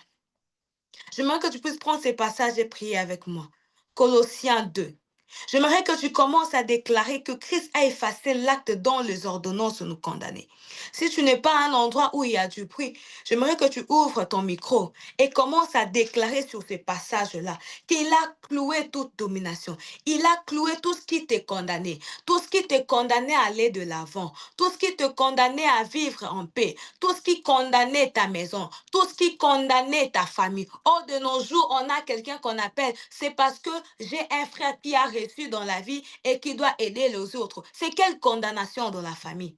J'aimerais que tu puisses prendre ces passages et prier avec moi. Colossiens 2. J'aimerais que tu commences à déclarer que Christ a effacé l'acte dont les ordonnances nous condamnaient. Si tu n'es pas à un endroit où il y a du bruit, j'aimerais que tu ouvres ton micro et commences à déclarer sur ces passages-là qu'il a cloué toute domination. Il a cloué tout ce qui t'est condamné, tout ce qui t'est condamné à aller de l'avant, tout ce qui te condamnait à vivre en paix, tout ce qui condamnait ta maison, tout ce qui condamnait ta famille. Oh, de nos jours, on a quelqu'un qu'on appelle, c'est parce que j'ai un frère qui a reçu dans la vie et qui doit aider les autres. C'est quelle condamnation dans la famille?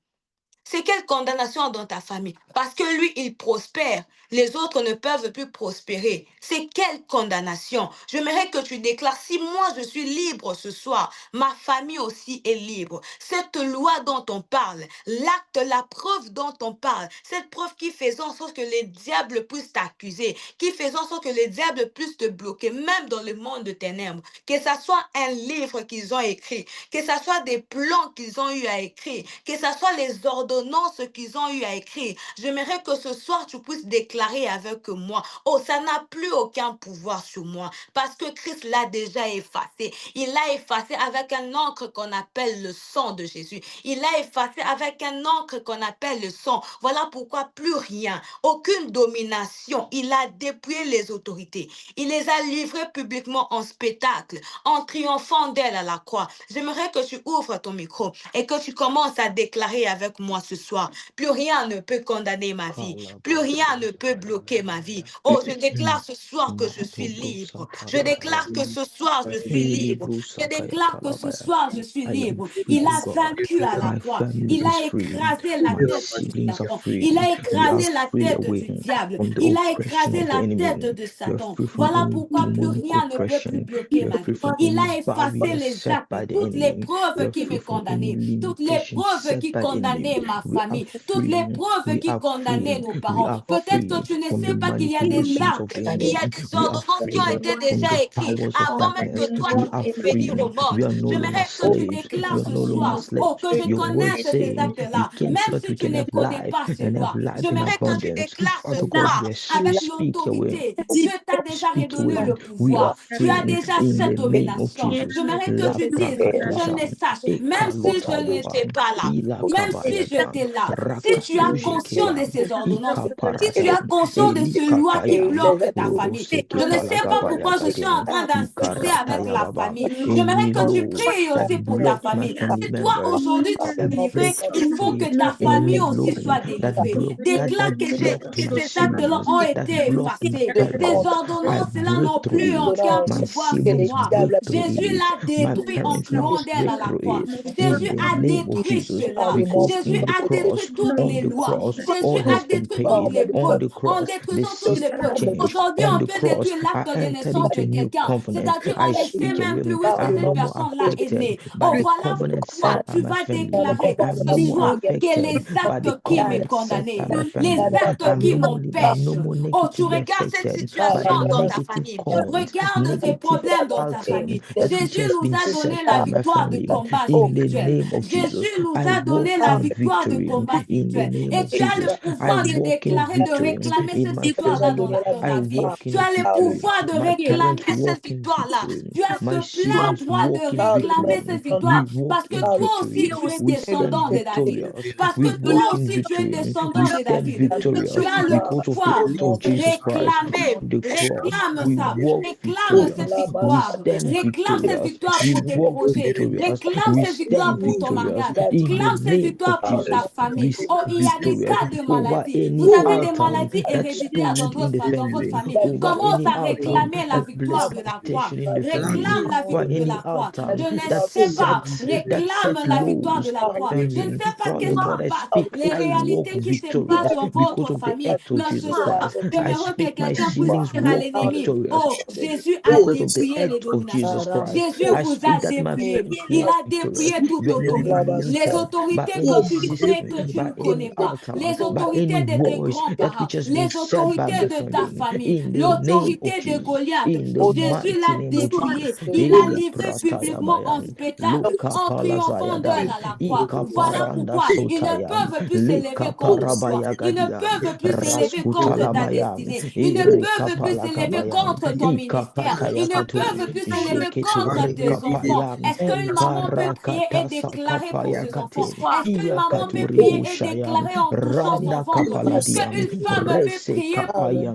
C'est quelle condamnation dans ta famille? Parce que lui, il prospère. Les autres ne peuvent plus prospérer. C'est quelle condamnation? J'aimerais que tu déclares, si moi je suis libre ce soir, ma famille aussi est libre. Cette loi dont on parle, l'acte, la preuve dont on parle, cette preuve qui fait en sorte que les diables puissent t'accuser, qui fait en sorte que les diables puissent te bloquer, même dans le monde de ténèbres, que ça soit un livre qu'ils ont écrit, que ça soit des plans qu'ils ont eu à écrire, que ça soit les ordonnances qu'ils ont eu à écrire. J'aimerais que ce soir tu puisses déclarer avec moi, oh, ça n'a plus aucun pouvoir sur moi, parce que Christ l'a déjà effacé. Il l'a effacé avec un encre qu'on appelle le sang de Jésus. Il l'a effacé avec un encre qu'on appelle le sang. Voilà pourquoi plus rien, aucune domination. Il a dépouillé les autorités. Il les a livrées publiquement en spectacle, en triomphant d'elle à la croix. J'aimerais que tu ouvres ton micro et que tu commences à déclarer avec moi ce soir. Plus rien ne peut condamner ma vie. Plus rien ne peut bloquer ma vie. Oh, je déclare ce soir que je suis libre. Je déclare que ce soir je suis libre. Je déclare que ce soir je suis libre. Il a vaincu à la croix. Il a écrasé la tête du serpent. Il a écrasé la tête du diable. Il a écrasé la tête de Satan. Voilà pourquoi plus rien ne peut plus bloquer ma vie. Il a effacé les actes, toutes les preuves qui me condamnaient, toutes les preuves qui condamnaient ma famille, toutes les preuves qui condamnaient nos parents. Peut-être que tu ne sais pas qu'il y a des actes, il y a des ordonnances qui ont été déjà écrites avant même que toi tu puisses venir au monde. J'aimerais que tu déclares ce soir, oh, que je connaisse ces actes-là, même si tu ne connais pas ces lois. J'aimerais que tu déclares ce soir avec l'autorité. Dieu t'a déjà redonné le pouvoir. Tu as déjà cette domination. J'aimerais que tu dises, je ne sache, même si je n'étais pas là, même si j'étais là, si tu as conscience de ces ordonnances, si tu as conscience de ces lois qui bloquent ta famille, je ne sais pas pourquoi je suis en train d'insister avec la famille. J'aimerais que tu pries aussi pour ta famille. Si toi aujourd'hui tu es délivré, il faut que ta famille aussi soit délivrée. Déclare que ces actes-là ont été effacés. Ces ordonnances-là n'ont plus aucun pouvoir sur moi. Jésus l'a détruit en clouant d'elle à la croix. Jésus a détruit cela. Jésus a détruit toutes les lois. Jésus a détruit toutes les preuves. En détruisant toutes les preuves. Aujourd'hui, on peut détruire l'acte de naissance de quelqu'un. C'est-à-dire, on ne sait même plus où est-ce que cette personne-là est née. Oh, voilà pourquoi tu vas déclarer ce soir que les actes qui me condamnaient, les actes qui m'empêchent. Oh, tu regardes cette situation dans ta famille. Regarde ces problèmes dans ta famille. Jésus nous a donné la victoire du combat spirituel. Jésus nous a donné la victoire du combat spirituel. Et tu as le pouvoir de déclarer, de réclamer cette victoire-là dans ta vie. Tu as le pouvoir de réclamer cette victoire-là. Tu as ce plein droit de réclamer cette victoire. Parce que toi aussi, tu es descendant de David. Parce que toi aussi, tu es descendant de David. Tu as le pouvoir de réclamer. Réclame ça. Réclame cette victoire. Réclame cette victoire pour tes projets. Réclame cette victoire pour ton mariage. Réclame cette victoire pour ta famille. Oh, il y a des cas de maladie. Vous avez des maladies héréditaires dans votre famille. Commence à réclamer la victoire de la croix. Réclame la victoire de la croix. Je ne sais pas. Réclame la victoire de la croix. Je ne sais pas qu'est-ce qui se passe. Les réalités qui se passent dans votre famille. Mais ce soir, j'aimerais que quelqu'un puisse dire à l'ennemi, oh, Jésus a dépouillé les dominations. Jésus vous a dépouillé. Il a dépouillé toute autorité. Les autorités que tu sais que tu ne connais pas. Les autorités de tes grands-parents. Les autorités de ta famille. L'autorité de Goliath. Jésus l'a dépouillé. Il a livré publiquement en spectacle, en triomphant d'elle à la croix. Voilà pourquoi ils ne peuvent plus s'élever contre toi. Ils ne peuvent plus s'élever contre ta destinée. Ils ne peuvent plus s'élever contre ton ministère. Ils ne peuvent plus s'élever contre tes enfants. Est-ce qu'une maman peut prier et déclarer pour ses enfants? Est-ce qu'une maman peut prier et déclarer en touchant son ventre? Est-ce qu'une femme peut prier pour son foyer?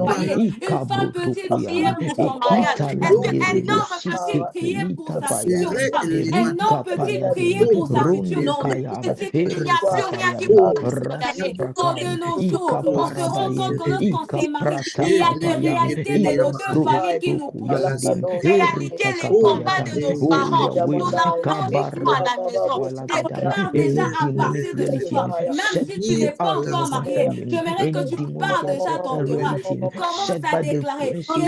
Une femme peut-il prier pour son mariage? Est-ce qu'un homme peut-il prier pour sa future femme? Un homme peut-il prier pour sa future femme? Il n'y a plus rien qui peut nous condamner. De nos jours, on se rend compte que lorsqu'on s'est marié, il y a des réalités de nos deux familles qui nous condamnent. Réalité, les combats de nos parents. Nous avons des fois à la maison. Déclare déjà à partir de ce soir, même si tu n'es pas encore marié, j'aimerais que tu parles déjà ton cœur. Commence à déclarer que ça soit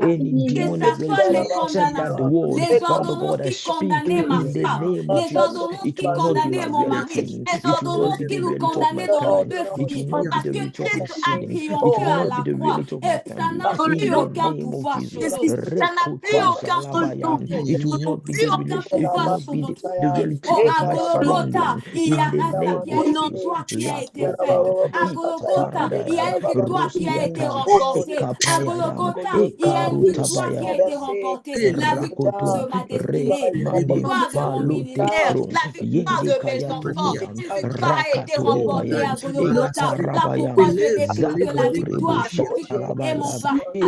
les condamnations, les ordonnances qui condamnaient ma femme, les ordonnances qui condamnaient mon mari, les ordonnances qui nous condamnaient dans nos deux familles, parce que Christ a triomphé à la croix et ça n'a plus aucun pouvoir sur nous. Ça n'a plus aucun pouvoir. It will not be Plus aucun pouvoir sur notre vie. Oh, à Golgotha, il y a une victoire qui a été faite. À Golgotha, il y a une victoire qui a été remportée. À Golgotha, il y a une victoire qui a été remportée. La victoire de ma destinée, la victoire de mon ministère, la victoire de mes enfants. Une victoire a été remportée à Golgotha. Là pourquoi je déclare que la victoire est mon partage. Et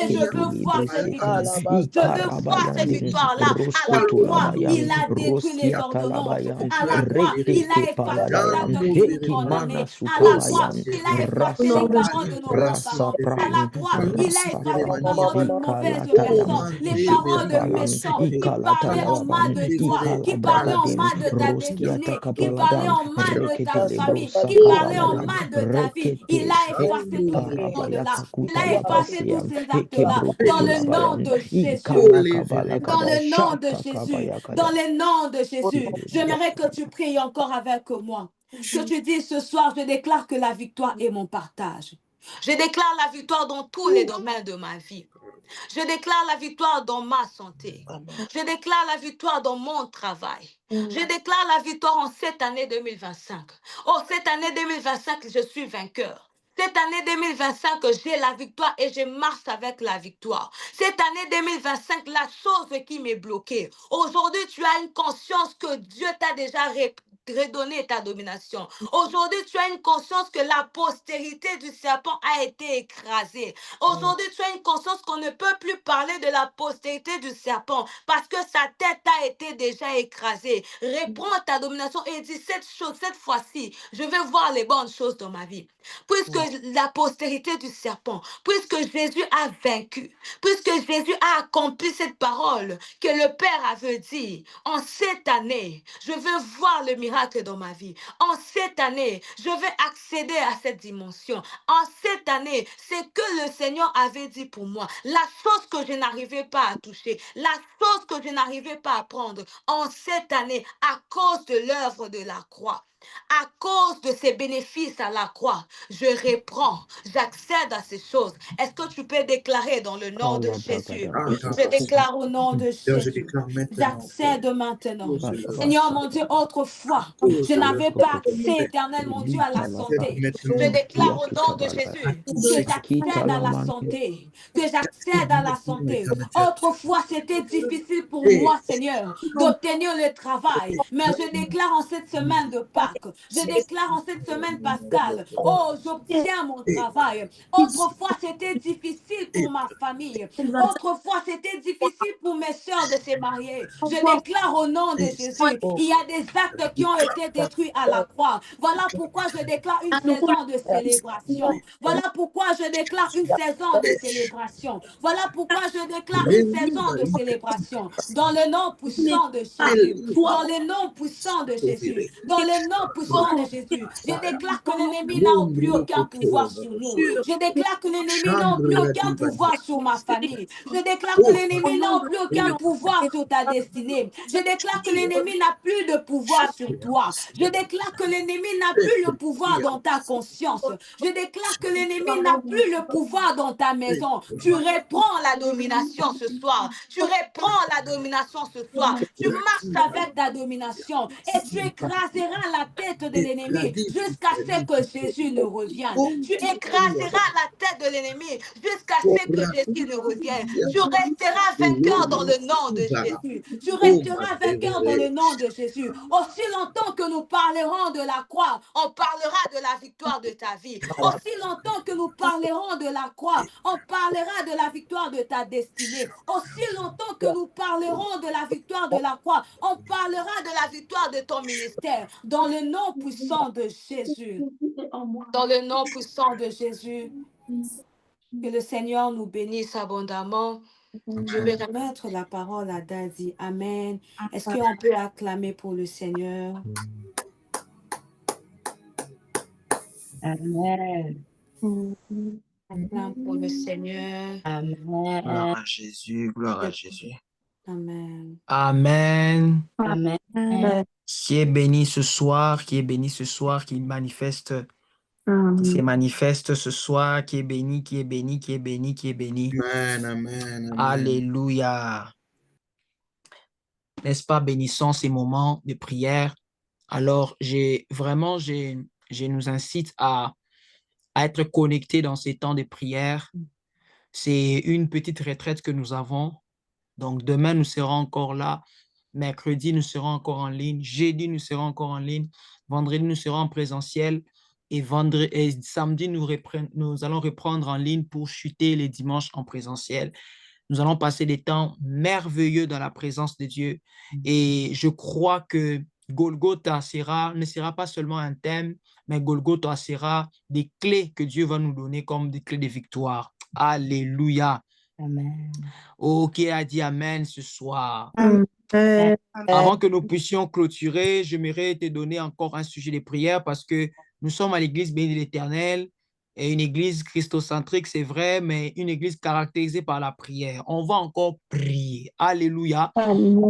je veux voir cette victoire. Je veux voir cette victoire-là. À la croix, il a détruit les ordonnances. À la croix, il a effacé l'acte qui nous condamnait. À la croix, il a effacé les paroles de nos grands-parents. À la croix, il a effacé les paroles de mauvaises personnes, les paroles de méchants qui parlaient en mal de toi, qui parlaient en mal de ta destinée, qui parlaient en mal de ta famille, qui parlaient en mal de ta vie. Il a effacé tous ces paroles-là. Il a effacé tous ces actes-là dans le nom de Jésus. Dans le nom de Jésus, dans le nom de Jésus, j'aimerais que tu pries encore avec moi. Que tu dises ce soir, je déclare que la victoire est mon partage. Je déclare la victoire dans tous les domaines de ma vie. Je déclare la victoire dans ma santé. Je déclare la victoire dans mon travail. Je déclare la victoire en cette année 2025. Oh, cette année 2025, je suis vainqueur. Cette année 2025, j'ai la victoire et je marche avec la victoire. Cette année 2025, la chose qui m'est bloquée. Aujourd'hui, tu as une conscience que Dieu t'a déjà redonné ta domination. Aujourd'hui, tu as une conscience que la postérité du serpent a été écrasée. Aujourd'hui, tu as une conscience qu'on ne peut plus parler de la postérité du serpent parce que sa tête a été déjà écrasée. Reprends ta domination et dis cette fois-ci, je vais voir les bonnes choses dans ma vie. Puisque la postérité du serpent, puisque Jésus a vaincu, puisque Jésus a accompli cette parole que le Père avait dit, en cette année, je veux voir le miracle dans ma vie. En cette année, je vais accéder à cette dimension. En cette année, c'est que le Seigneur avait dit pour moi, la chose que je n'arrivais pas à toucher, la chose que je n'arrivais pas à prendre, en cette année, à cause de l'œuvre de la croix. À cause de ses bénéfices à la croix, je reprends, j'accède à ces choses. Est-ce que tu peux déclarer dans le nom de Jésus? Je déclare au nom de Jésus. J'accède maintenant. Seigneur mon Dieu, autrefois, je n'avais pas accès, éternel mon Dieu, à la santé. Je déclare au nom de Jésus que j'accède à la santé. Que j'accède à la santé. Autrefois, c'était difficile pour moi, Seigneur, d'obtenir le travail. Mais je déclare en cette semaine de Pâques, je déclare en cette semaine pascale, oh, j'obtiens mon travail. Autrefois, c'était difficile pour ma famille. Autrefois, c'était difficile pour mes soeurs de se marier. Je déclare au nom de Jésus, il y a des actes qui ont été détruits à la croix. Voilà pourquoi je déclare une saison de célébration. Voilà pourquoi je déclare une saison de célébration. Voilà pourquoi je déclare une saison de célébration. Dans le nom puissant de Jésus. Dans le nom puissant de Jésus. Dans le nom puissant de Jésus. Je déclare que l'ennemi n'a plus aucun pouvoir sur nous. Je déclare que l'ennemi n'a plus aucun pouvoir sur ma famille. Je déclare que l'ennemi n'a plus aucun pouvoir sur ta destinée. Je déclare que l'ennemi n'a plus de pouvoir sur toi. Je déclare que l'ennemi n'a plus le pouvoir dans ta conscience. Je déclare que l'ennemi n'a plus le pouvoir dans ta maison. Tu reprends la domination ce soir. Tu reprends la domination ce soir. Tu marches avec ta domination et tu écraseras la tête de l'ennemi jusqu'à ce que Jésus ne revienne. Tu écraseras la tête de l'ennemi jusqu'à ce que Jésus ne revienne. Tu resteras vainqueur dans le nom de Jésus. Tu resteras vainqueur dans le nom de Jésus. Aussi longtemps que nous parlerons de la croix, on parlera de la victoire de ta vie. Aussi longtemps que nous parlerons de la croix, on parlera de la victoire de ta destinée. Aussi longtemps que nous parlerons de la victoire de la croix, on parlera de la victoire de ton ministère. Dans le nom puissant de Jésus. Dans le nom puissant de Jésus. Que le Seigneur nous bénisse abondamment. Je vais remettre la parole à Daddy. Amen. Est-ce qu'on peut acclamer pour le Seigneur? Amen. Acclame pour le Seigneur. Amen. Gloire à Jésus, gloire à Jésus. Amen. Amen. Amen. Qui est béni ce soir, qui est béni ce soir, qui manifeste, qui se manifeste ce soir, qui est béni, qui est béni, qui est béni, qui est béni. Amen, amen, amen. Alléluia. N'est-ce pas, bénissons ces moments de prière. Alors, je nous incite à être connectés dans ces temps de prière. C'est une petite retraite que nous avons. Donc, demain, nous serons encore là. Mercredi, nous serons encore en ligne. Jeudi, nous serons encore en ligne. Vendredi, nous serons en présentiel. Et samedi, nous allons reprendre en ligne pour chuter les dimanches en présentiel. Nous allons passer des temps merveilleux dans la présence de Dieu. Et je crois que Golgotha ne sera pas seulement un thème, mais Golgotha sera des clés que Dieu va nous donner comme des clés de victoire. Alléluia. Amen. Oh, qui a dit Amen ce soir? Amen. Avant que nous puissions clôturer, j'aimerais te donner encore un sujet de prière parce que nous sommes à l'église bénie de l'Éternel et une église christocentrique, c'est vrai, mais une église caractérisée par la prière. On va encore prier. Alléluia.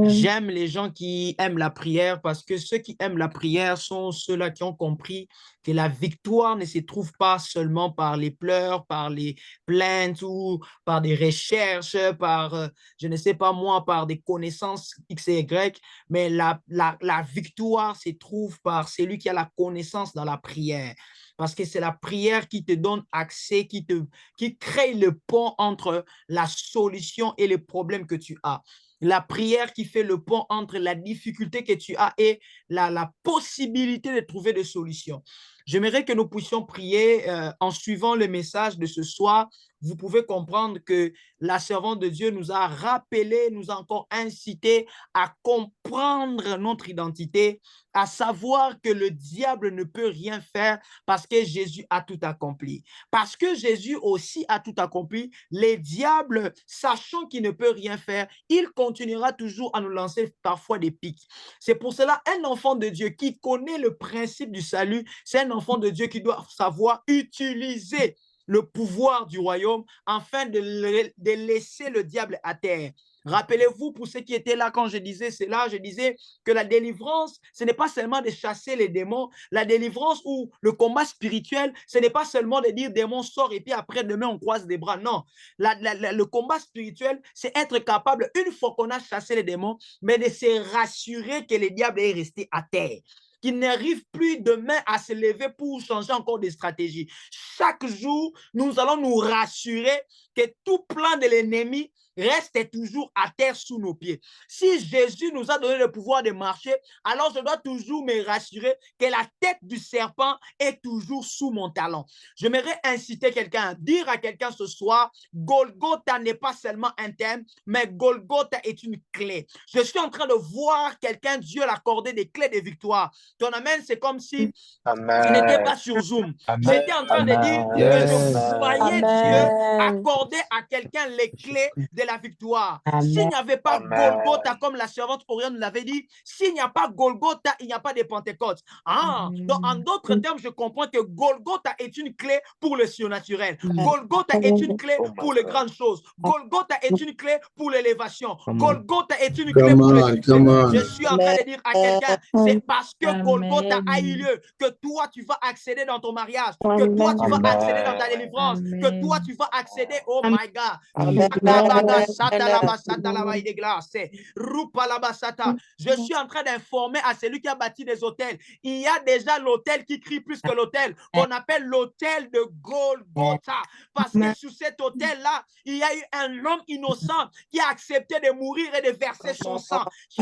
J'aime les gens qui aiment la prière parce que ceux qui aiment la prière sont ceux-là qui ont compris que la victoire ne se trouve pas seulement par les pleurs, par les plaintes ou par des recherches, par, je ne sais pas moi, par des connaissances X et Y, mais la victoire se trouve par celui qui a la connaissance dans la prière. Parce que c'est la prière qui te donne accès, qui crée le pont entre la solution et les problèmes que tu as. La prière qui fait le pont entre la difficulté que tu as et la possibilité de trouver des solutions. J'aimerais que nous puissions prier en suivant le message de ce soir. Vous pouvez comprendre que la servante de Dieu nous a rappelé, nous a encore incité à comprendre notre identité, à savoir que le diable ne peut rien faire parce que Jésus a tout accompli. Parce que Jésus aussi a tout accompli, les diables, sachant qu'il ne peut rien faire, il continuera toujours à nous lancer parfois des pics. C'est pour cela, un enfant de Dieu qui connaît le principe du salut, c'est un enfant de Dieu qui doit savoir utiliser le pouvoir du royaume afin de laisser le diable à terre. Rappelez-vous, pour ceux qui étaient là quand je disais cela, je disais que la délivrance, ce n'est pas seulement de chasser les démons. La délivrance ou le combat spirituel, ce n'est pas seulement de dire démon sort et puis après demain on croise les bras. Non, le combat spirituel, c'est être capable, une fois qu'on a chassé les démons, mais de se rassurer que le diable est resté à terre, qu'il n'arrive plus demain à se lever pour changer encore des stratégies. Chaque jour, nous allons nous rassurer que tout plan de l'ennemi reste toujours à terre sous nos pieds. Si Jésus nous a donné le pouvoir de marcher, alors je dois toujours me rassurer que la tête du serpent est toujours sous mon talon. J'aimerais inciter quelqu'un à dire à quelqu'un ce soir, Golgotha n'est pas seulement un thème, mais Golgotha est une clé. Je suis en train de voir quelqu'un, Dieu l'accordé des clés de victoire. Ton amen, c'est comme si tu n'étais pas sur Zoom. J'étais en train de dire que je voyais Dieu accorder à quelqu'un les clés de la victoire. S'il n'y avait pas Golgotha, comme la servante Orion l'avait dit, s'il n'y a pas Golgotha, il n'y a pas de Pentecôte. Donc en d'autres termes, je comprends que Golgotha est une clé pour le surnaturel. Golgotha est une clé pour les grandes choses. Golgotha est une clé pour l'élévation. Golgotha est une clé pour le succès. Je suis en train de dire à quelqu'un, c'est parce que Golgotha a eu lieu que toi, tu vas accéder dans ton mariage, que toi, tu vas accéder dans ta délivrance, que toi, tu vas accéder, oh my God. Je suis en train d'informer à celui qui a bâti des hôtels. Il y a déjà l'hôtel qui crie plus que l'hôtel, qu'on appelle l'hôtel de Golgotha. Parce que sur cet hôtel-là, il y a eu un homme innocent qui a accepté de mourir et de verser son sang. Si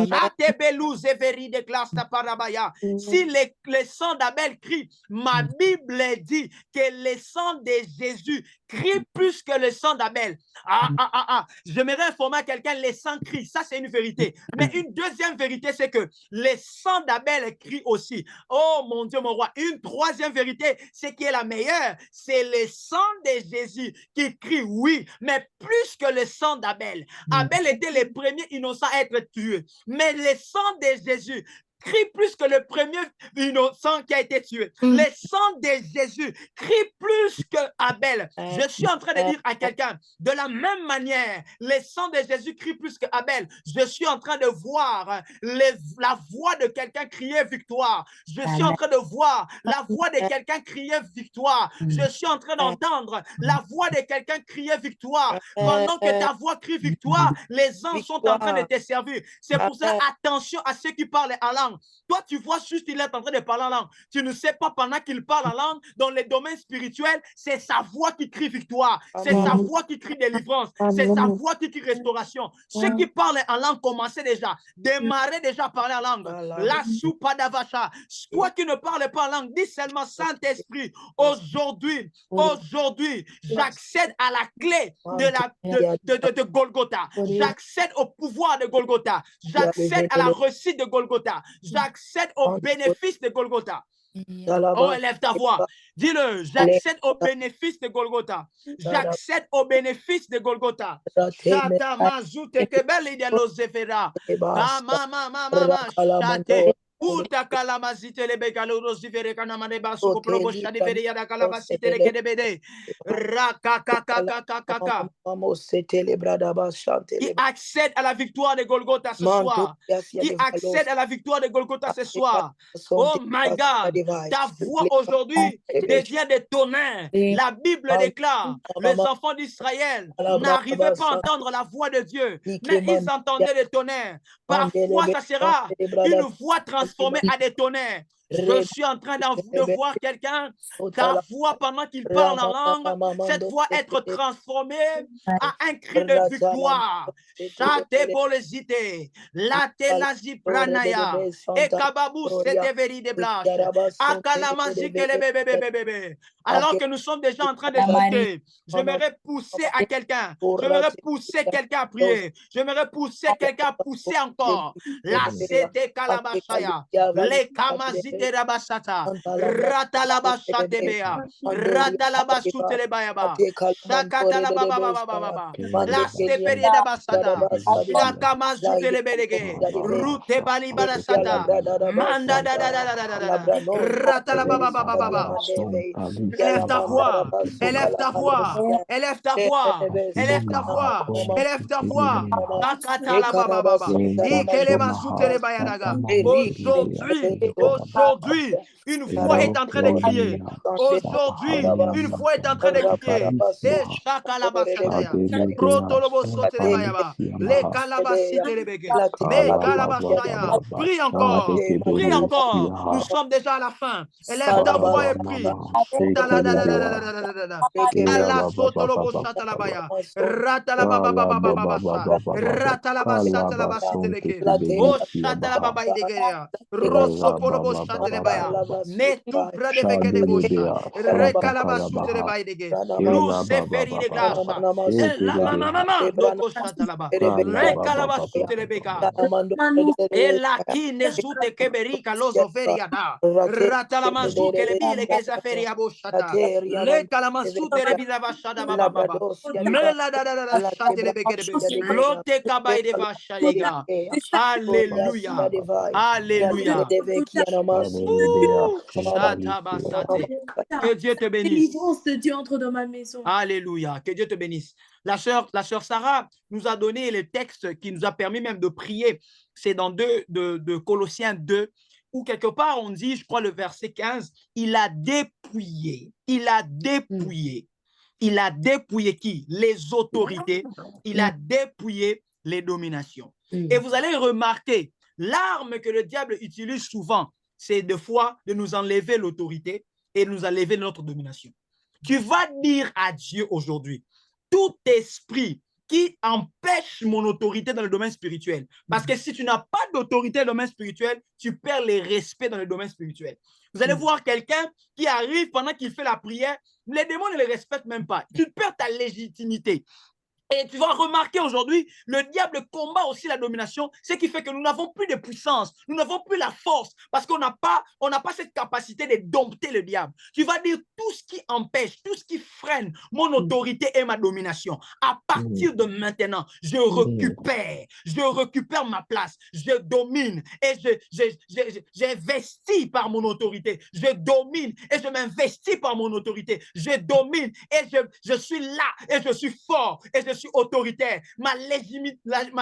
le sang d'Abel crie, ma Bible dit que le sang de Jésus crie plus que le sang d'Abel. J'aimerais informer à quelqu'un, le sang crie, ça c'est une vérité. Mais une deuxième vérité, c'est que le sang d'Abel crie aussi. Oh mon Dieu, mon roi. Une troisième vérité, c'est qui est la meilleure, c'est le sang de Jésus qui crie, oui, mais plus que le sang d'Abel. Abel était le premier innocent à être tué. Mais le sang de Jésus crie plus que le premier innocent qui a été tué. Le sang de Jésus crie plus que Abel. Je suis en train de dire à quelqu'un, de la même manière, le sang de Jésus crie plus que Abel. Je suis en train de voir la voix de quelqu'un crier victoire. Je suis en train de voir la voix de quelqu'un crier victoire. Je suis en train d'entendre la voix de quelqu'un crier victoire. Pendant que ta voix crie victoire, les anges sont en train de te servir. C'est pour ça, attention à ceux qui parlent en langue. Toi, tu vois juste qu'il est en train de parler en langue. Tu ne sais pas pendant qu'il parle en langue, dans les domaines spirituels, c'est sa voix qui crie victoire. C'est sa voix qui crie délivrance. C'est sa voix qui crie restauration. Ceux qui parlent en langue commencez déjà. Démarrez déjà à parler en langue. La soupa d'avacha. Toi qui ne parles pas en langue, dis seulement Saint-Esprit. Aujourd'hui, j'accède à la clé de Golgotha. J'accède au pouvoir de Golgotha. J'accède à la réussite de Golgotha. J'accède au bénéfice de Golgotha. Oh, élève ta voix. Dis-le, j'accède au bénéfice de Golgotha. J'accède au bénéfice de Golgotha. Uta kalamazite le begalo rozivere kanamane basu ko probosha de veria da kalamazite le kedebede rakakakakakaka qui accède à la victoire de Golgotha ce soir, qui accède à la victoire de Golgotha ce soir. Oh my God, ta voix aujourd'hui devient des tonnerres. La Bible déclare, les enfants d'Israël n'arrivaient pas à entendre la voix de Dieu, mais ils entendaient des tonnerres. Parfois, ça sera une voix transformée à des tonnerres. Je suis en train de voir quelqu'un, ta voix pendant qu'il parle en langue, cette voix être transformée à un cri de victoire. Chate bolezite, la telazi pranaya, et kababou sete veri de blanche, akalamazi kele bébé. Alors que nous sommes déjà en train de chanter, j'aimerais pousser à quelqu'un, j'aimerais pousser quelqu'un à prier, j'aimerais pousser quelqu'un à pousser encore. La sete kalabashaya, les kamazite rabasata, ratalabashate bea, ratalabashute le bayaba, shakatalababa, la steperi dabasada, shakamazute le belege, rute bali barasata, manda da, ratalababa. Élève ta voix, élève ta voix, élève ta voix, élève ta voix, élève ta voix. Aujourd'hui, une voix est en train de crier. Aujourd'hui, une voix est en train de crier. Prie encore, prie encore. Nous sommes déjà à la fin. Élève ta voix et prie. Et la qui ne soute keberica losoferiada ratalamazu kelebile ke zaferia boshata le kalamazu terebila bashada baba mela da shate le bekebe lote kabai de bashaliga. Alléluia, alléluia. Que Dieu te bénisse. De Dieu entre dans ma maison. Alléluia, que Dieu te bénisse. La sœur Sarah nous a donné le texte qui nous a permis même de prier. C'est dans de Colossiens 2, où quelque part on dit, je crois le verset 15, il a dépouillé. Il a dépouillé. Il a dépouillé qui? Les autorités. Il a dépouillé les dominations. Et vous allez remarquer, l'arme que le diable utilise souvent, c'est des fois de nous enlever l'autorité et de nous enlever notre domination. Tu vas dire à Dieu aujourd'hui, tout esprit qui empêche mon autorité dans le domaine spirituel. Parce que si tu n'as pas d'autorité dans le domaine spirituel, tu perds les respects dans le domaine spirituel. Vous allez voir quelqu'un qui arrive pendant qu'il fait la prière, les démons ne les respectent même pas. Tu perds ta légitimité. Et tu vas remarquer aujourd'hui, le diable combat aussi la domination, ce qui fait que nous n'avons plus de puissance, nous n'avons plus la force, parce qu'on n'a pas cette capacité de dompter le diable. Tu vas dire tout ce qui empêche, tout ce qui freine mon autorité et ma domination. À partir de maintenant, je récupère ma place, je domine et j'investis par mon autorité. Je domine et je m'investis par mon autorité. Je domine et je suis là et je suis fort et je suis autoritaire. Ma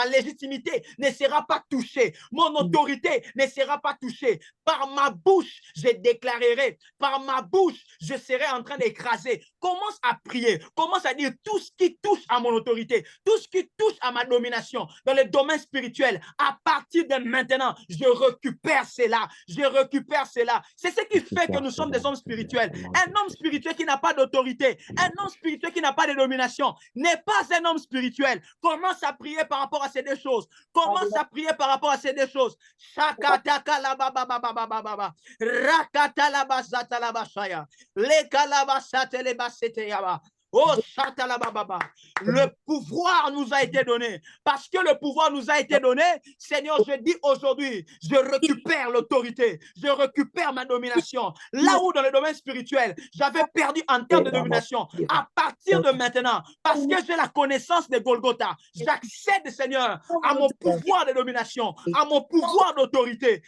légitimité ne sera pas touchée. Mon autorité ne sera pas touchée. Par ma bouche, je déclarerai. Par ma bouche, je serai en train d'écraser. Commence à prier. Commence à dire tout ce qui touche à mon autorité, tout ce qui touche à ma domination dans le domaine spirituel. À partir de maintenant, je récupère cela. Je récupère cela. C'est ce qui fait que nous sommes des hommes spirituels. Un homme spirituel qui n'a pas d'autorité, un homme spirituel qui n'a pas de domination, n'est pas un homme spirituel. Commence à prier par rapport à ces deux choses. Commence à prier par rapport à ces deux choses. Shakataka la baba baba baba baba. Rakata la basata la bashaya. Le kalabasate le basete yaba. Oh, Chatalababa. Le pouvoir nous a été donné. Parce que le pouvoir nous a été donné, Seigneur, je dis aujourd'hui, je récupère l'autorité, je récupère ma domination. Là où dans le domaine spirituel, j'avais perdu en termes de domination, à partir de maintenant, parce que j'ai la connaissance de Golgotha, j'accède, Seigneur, à mon pouvoir de domination, à mon pouvoir d'autorité.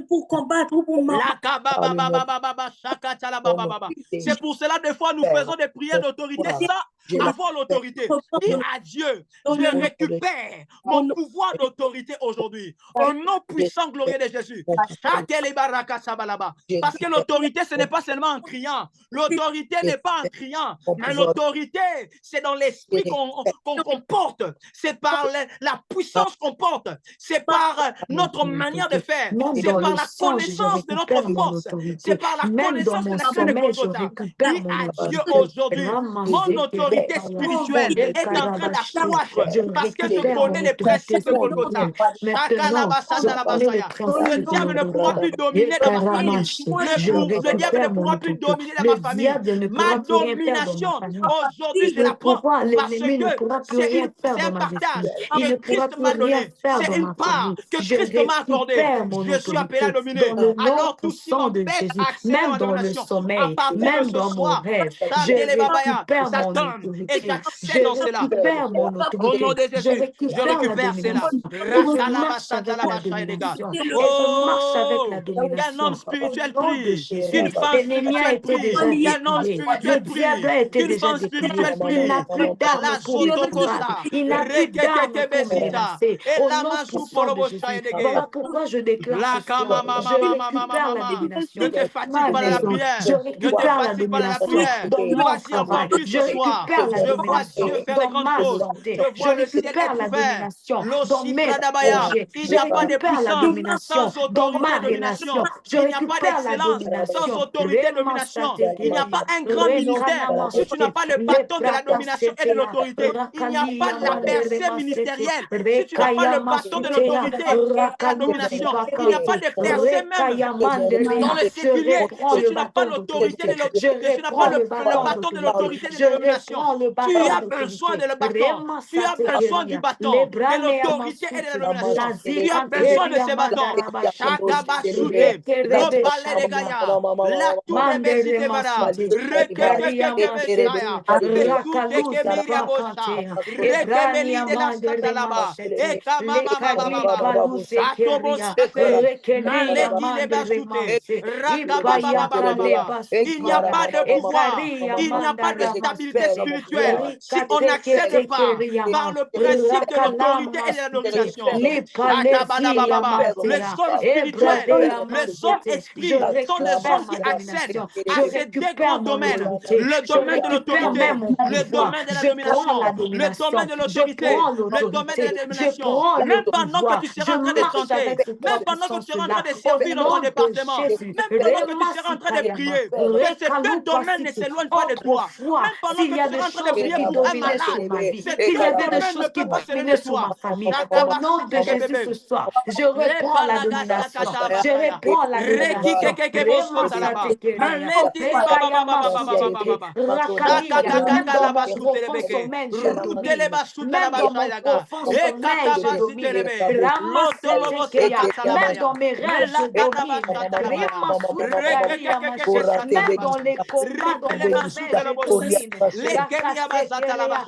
Pour combattre, pour C'est pour cela, des fois, nous faisons des prières d'autorité sans avoir l'autorité. Dis à Dieu, je récupère mon pouvoir d'autorité aujourd'hui. Au nom puissant, glorieux de Jésus. Parce que l'autorité, ce n'est pas seulement en criant. L'autorité n'est pas en criant. Mais l'autorité, c'est dans l'esprit qu'on porte. C'est par la puissance qu'on porte. C'est par notre manière de faire. C'est par la connaissance de notre force. C'est par la connaissance de la clé de Golgotha. Dis à Dieu aujourd'hui, mon autorité spirituelle est en train d'accroître parce que je connais les principes de Golgotha. Le diable ne pourra plus dominer dans ma famille. Le diable ne pourra plus dominer dans ma famille. Ma domination, aujourd'hui, je la porte parce que c'est un partage que Christ m'a donné. C'est une part que Christ m'a accordée. Je suis appelé à dominer. Alors tout ce qui m'empêche d'accéder à ma domination, à partir de ce soir, j'attends et j'accède dans cela. Au nom de Jésus, je récupère cela. Un homme spirituel prie, une femme spirituelle prie, un homme spirituel prie, une femme spirituelle prie. Il n'a plus d'armes pour me combattre. Il n'a plus d'armes pour me menacer. Au nom puissant de Jésus. Voilà pourquoi je déclare ce soir, je récupère la domination. Ne te fatigue pas de la prière. Je récupère la domination dans mon travail. Je récupère la domination dans ma santé. Je récupère la domination dans mes projets. Je récupère la domination dans ma relation. Je récupère la domination. Sans autorité et domination. Il n'y a pas un grand ministère si tu n'as pas le bâton de la domination et de l'autorité. Il n'y a pas de la percée ministérielle si tu n'as pas le bâton de l'autorité et de la domination. Il n'y a pas de percée même dans le séculier si tu n'as pas l'autorité de l'autorité, si tu n'as pas le bâton de l'autorité et de la domination. Tu as besoin de le bâton. Tu as besoin du bâton, de l'autorité et de la domination. Tu as besoin de ces bâtons. Chaka basute, le palais de Gaïa, la tour de Bessite Mara, Rekeke Messiah, Rekeke Miria Bosa, Rekemeli de la Satalaba, Ekama Baba, Satobo Sate, Naleti de Basute, Rakababa. Il n'y a pas de pouvoir, il n'y a pas de stabilité spirituelle si on n'accède pas par le principe de l'autorité et de la domination. Les hommes spirituels, les hommes esprits sont des hommes qui accèdent à ces deux grands domaines. Le domaine de l'autorité, le domaine de la domination, le domaine de l'autorité, le domaine de la domination. Même pendant que tu seras en train de chanter, même pendant que tu seras en train de servir dans ton département, même pendant que tu seras en train de prier, que ces deux domaines ne s'éloignent pas de toi. Même pendant que tu seras en train de choses prier qui pour un dominaient sur malade. ma vie, Cet qu'il y autre avait des même ne choses qui peut pas se lever dominaient de sur ma toi. famille. Au nom de Jésus ce soir, je reprends la domination. Je reprends la domination. Rema satekereya, rekayama suteke, rakaliya. Même dans mon profond sommeil, je domine. Même dans mon profond sommeil, je domine. Rama setekeya. Même dans mes rêves, je domine. Rema sutariya mache. Même dans les combats, dans mes rêves, je domine. Rakasekereya,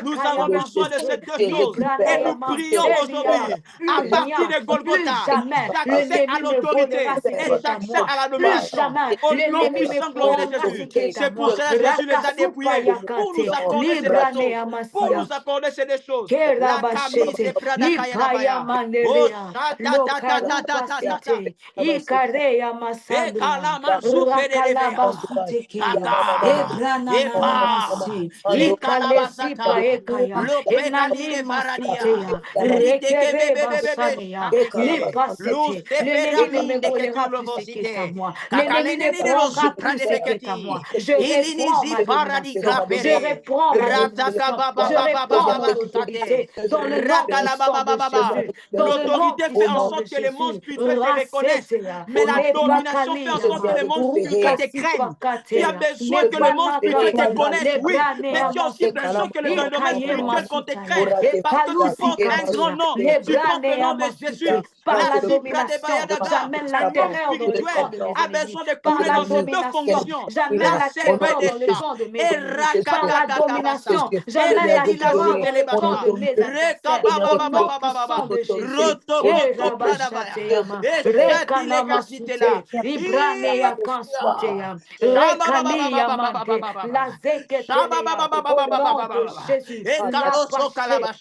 Nous avons rekayama besoin de ces sute, deux choses et nous libraneyama, prions Elia. aujourd'hui à Plus partir rien, de plus Golgotha. jamais J'accède à l'ennemi ne volera l'autorité ce qui et est à j'accède moi. à la Plus domination. jamais Au nom l'ennemi ne puissant glorieux de frôlera ce Jésus. qui est à C'est pour moi. cela Jésus les a Rakasupa dépouillés pour nous yakate, accorder ces deux librane choses. Pour amasia. nous accorder ces deux choses. La camise et Kerabashete, lipaya Pradakayalabaya. Oh, mandelea, ta. lokarupasite, ikareya E masandea, kalaman suferebeya. rakalabasutekeya, Shaka. ebranana Epa. namasi, I ikalesipa kalabasata. ekaya, Lo enani pegaline faradia. masuteya, Riteke rekere bebebebebe basanea, shakate. Lo lepasete. L'ennemi ne me seferaminde que tu volera le plus ce qui est à vocite. moi. L'ennemi ne Kakalene de lo prendra supra plus de ce qui est à moi. beketi. Je reprends Ilinizi ma faradi domination. Je grapere. reprends ma Rataka domination. baba Je baba reprends baba mon basate. autorité dans le nom Rakala puissant baba de baba baba. Jésus. Dans le nom L'autorité fait en puissant de sorte que les mondes Jésus. spirituels te reconnaissent. Rasetea, Mais la les domination fait en sorte que bakaliama, les mondes spirituels te craignent. Tu as rukasipakatea, besoin les que le monde spirituel te banakaya, connaisse, les oui. Mais tu as aussi braneamasuta, besoin que dans le domaine ikaye spirituel qu'on te masutaya, craigne. et Parce que tu portes un grand palusikatea, nom. les Tu portes le nom de braneamasute. Jésus. Par La la cipra de domination, Bayadaga. j'amène la Un homme terreur dans le camp spirituel de mes a ennemis. besoin de Par couler la dans ces deux domination, fonctions. j'amène La la terreur dans le CPDSA. camp de mes Et ennemis. Par la rakakakakabasa. domination, Et j'amène la ledi la terreur dans le camp sutelebasa. de mes adversaires. Au nom puissant Rekababababababa. de Jésus. Rotokoto pradabaya. Kerabashateyama, Et chati rekanamasute, legasitela. ibraneyakansuteya, rekaniyamante, Shabababababababababa. la zeketeneya. Au nom de Shabababababababababa. Jésus, Et la kaloso passée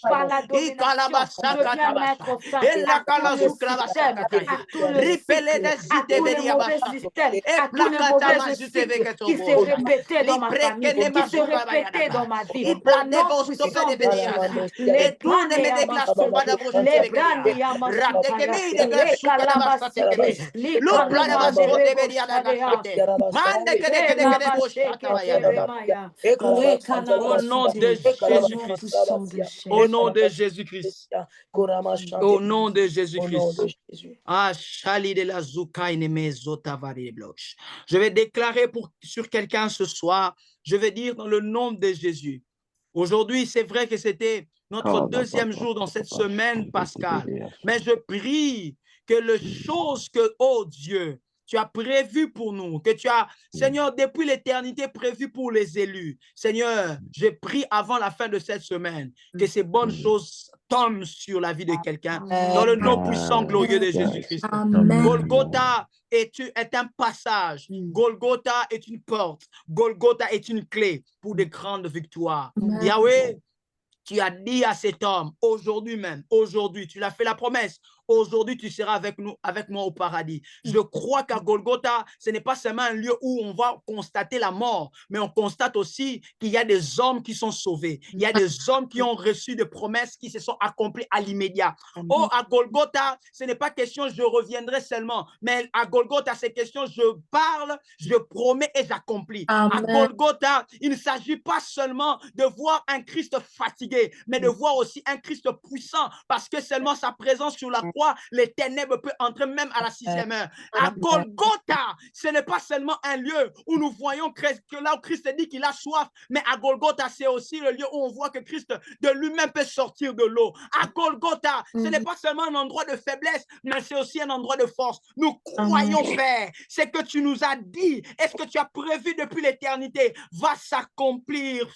par kalabasa. la I domination, je kalabasa viens katabasa. mettre fin Et la à tout le kalasu kalabasa système, à kataya. tout le Ripele cycle, de à zite tout le mauvais bediabasa. système, Et à tout le plakata mauvais mazute cycle qui se veketobosa. répétait dans Li ma famille, prekene qui se masuka répétait dans bayadaga. ma vie. I Au nom pladego stope puissant de de bediada. Jésus, les Et tourne brane me à de ma glace tomba de soute, brochute les vekedia. brane à ma Rateke soutaya, mi de glace suka de basate rekalabasete, kete. Lo plada likanamande basote bediada reboshadea. gasate. Mande kede kede kede boshata bayadaga. Kerabasheketeremaya, Au nom de rekanamasute. Au nom Jésus-Christ. puissant de Au Jésus. nom de Jésus-Christ. Au nom de Jésus-Christ. Ah, Shali de la Zuka Mezotavari bloch. Je vais déclarer sur quelqu'un ce soir. Je vais dire dans le nom de Jésus. Aujourd'hui, c'est vrai que c'était notre deuxième jour dans cette semaine pascale. Mais je prie que les choses que, oh Dieu, tu as prévues pour nous, que tu as, Seigneur, depuis l'éternité prévues pour les élus. Seigneur, je prie avant la fin de cette semaine que ces bonnes choses tombent sur la vie de quelqu'un dans le nom puissant glorieux de Jésus-Christ. Golgotha est un passage. Golgotha est une porte. Golgotha est une clé pour de grandes victoires. Yahweh, tu as dit à cet homme, aujourd'hui même, aujourd'hui, tu l'as fait la promesse, aujourd'hui tu seras avec nous, avec moi au paradis. Je crois qu'à Golgotha, ce n'est pas seulement un lieu où on va constater la mort, mais on constate aussi qu'il y a des hommes qui sont sauvés. Il y a des hommes qui ont reçu des promesses qui se sont accomplies à l'immédiat. Oh, à Golgotha, ce n'est pas question je reviendrai seulement, mais à Golgotha, c'est question je parle, je promets et j'accomplis. À Golgotha, il ne s'agit pas seulement de voir un Christ fatigué, mais de voir aussi un Christ puissant, parce que seulement sa présence sur la croix, les ténèbres peuvent entrer même à la 6e heure. À Golgotha, ce n'est pas seulement un lieu où nous voyons que là où Christ dit qu'il a soif, mais à Golgotha, c'est aussi le lieu où on voit que Christ de lui-même peut sortir de l'eau. À Golgotha, ce n'est pas seulement un endroit de faiblesse, mais c'est aussi un endroit de force. Nous croyons, Père, ce que tu nous as dit, est-ce que tu as prévu depuis l'éternité, va s'accomplir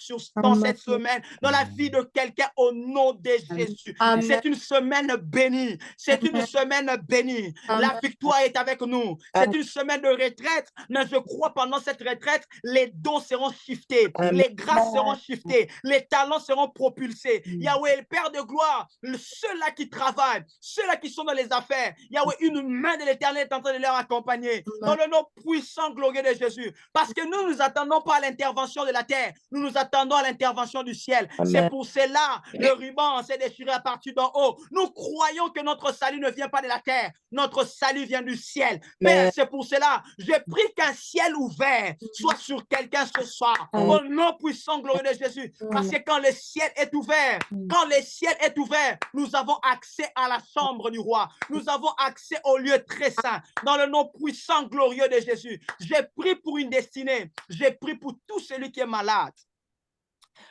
dans cette semaine, dans la vie de quelqu'un au nom de Jésus. C'est une semaine bénie. C'est une semaine bénie. La victoire est avec nous. C'est une semaine de retraite, mais je crois pendant cette retraite, les dons seront shiftés, les grâces seront shiftées, les talents seront propulsés. Yahweh, le Père de gloire, ceux-là qui travaillent, ceux-là qui sont dans les affaires, Yahweh, une main de l'Éternel est en train de leur accompagner dans le nom puissant, glorieux de Jésus. Parce que nous ne nous attendons pas à l'intervention de la terre, nous nous attendons à l'intervention du ciel. C'est pour cela le ruban s'est déchiré à partir d'en haut. Nous croyons que notre salut ne vient pas de la terre. Notre salut vient du ciel. Père, c'est pour cela, je prie qu'un ciel ouvert soit sur quelqu'un ce soir. Au nom puissant, glorieux de Jésus. Parce que quand le ciel est ouvert, nous avons accès à la chambre du roi. Nous avons accès au lieu très saint. Dans le nom puissant, glorieux de Jésus. J'ai pris pour une destinée. J'ai pris pour tout celui qui est malade.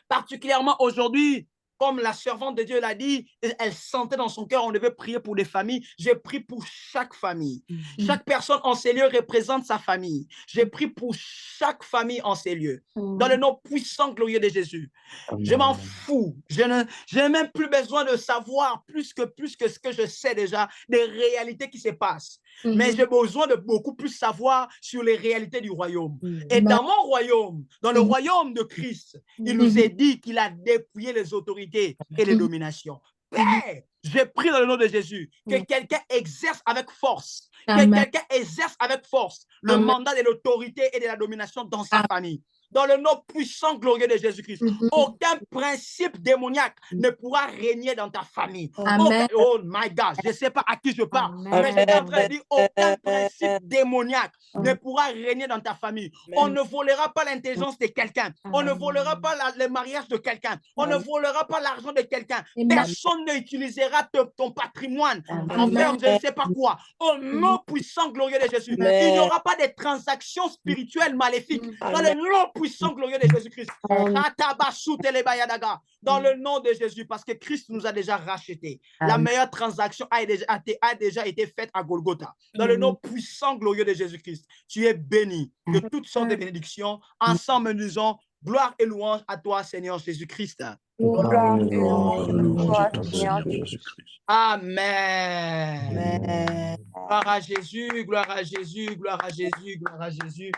Particulièrement aujourd'hui, comme la servante de Dieu l'a dit, elle sentait dans son cœur, on devait prier pour des familles. J'ai prié pour chaque famille. Chaque personne en ces lieux représente sa famille. J'ai prié pour chaque famille en ces lieux. Dans le nom puissant, glorieux de Jésus. Je m'en fous. Je n'ai même plus besoin de savoir plus que ce que je sais déjà, des réalités qui se passent. Mais j'ai besoin de beaucoup plus savoir sur les réalités du royaume. Et dans mon royaume, dans le royaume de Christ, il nous est dit qu'il a dépouillé les autorités et les dominations. Père, j'ai pris dans le nom de Jésus que quelqu'un exerce avec force, le mandat de l'autorité et de la domination dans sa famille. Dans le nom puissant, glorieux de Jésus-Christ. Aucun principe démoniaque ne pourra régner dans ta famille. Oh my God, je ne sais pas à qui je parle, mais je suis en train de dire, aucun principe démoniaque ne pourra régner dans ta famille. On ne volera pas l'intelligence de quelqu'un. On ne volera pas le mariage de quelqu'un. On ne volera pas l'argent de quelqu'un. Personne n'utilisera ton patrimoine pour faire je ne sais pas quoi. Au nom puissant, glorieux de Jésus. Il n'y aura pas de transactions spirituelles maléfiques. Dans le nom puissant, glorieux de Jésus-Christ. Dans le nom de Jésus, parce que Christ nous a déjà rachetés. La meilleure transaction a déjà été faite à Golgotha. Dans le nom puissant, glorieux de Jésus-Christ, tu es béni de toutes sortes de bénédictions. Ensemble, nous disons gloire et louange à toi, Seigneur Jésus-Christ. Amen. Gloire à Jésus, gloire à Jésus, gloire à Jésus, gloire à Jésus.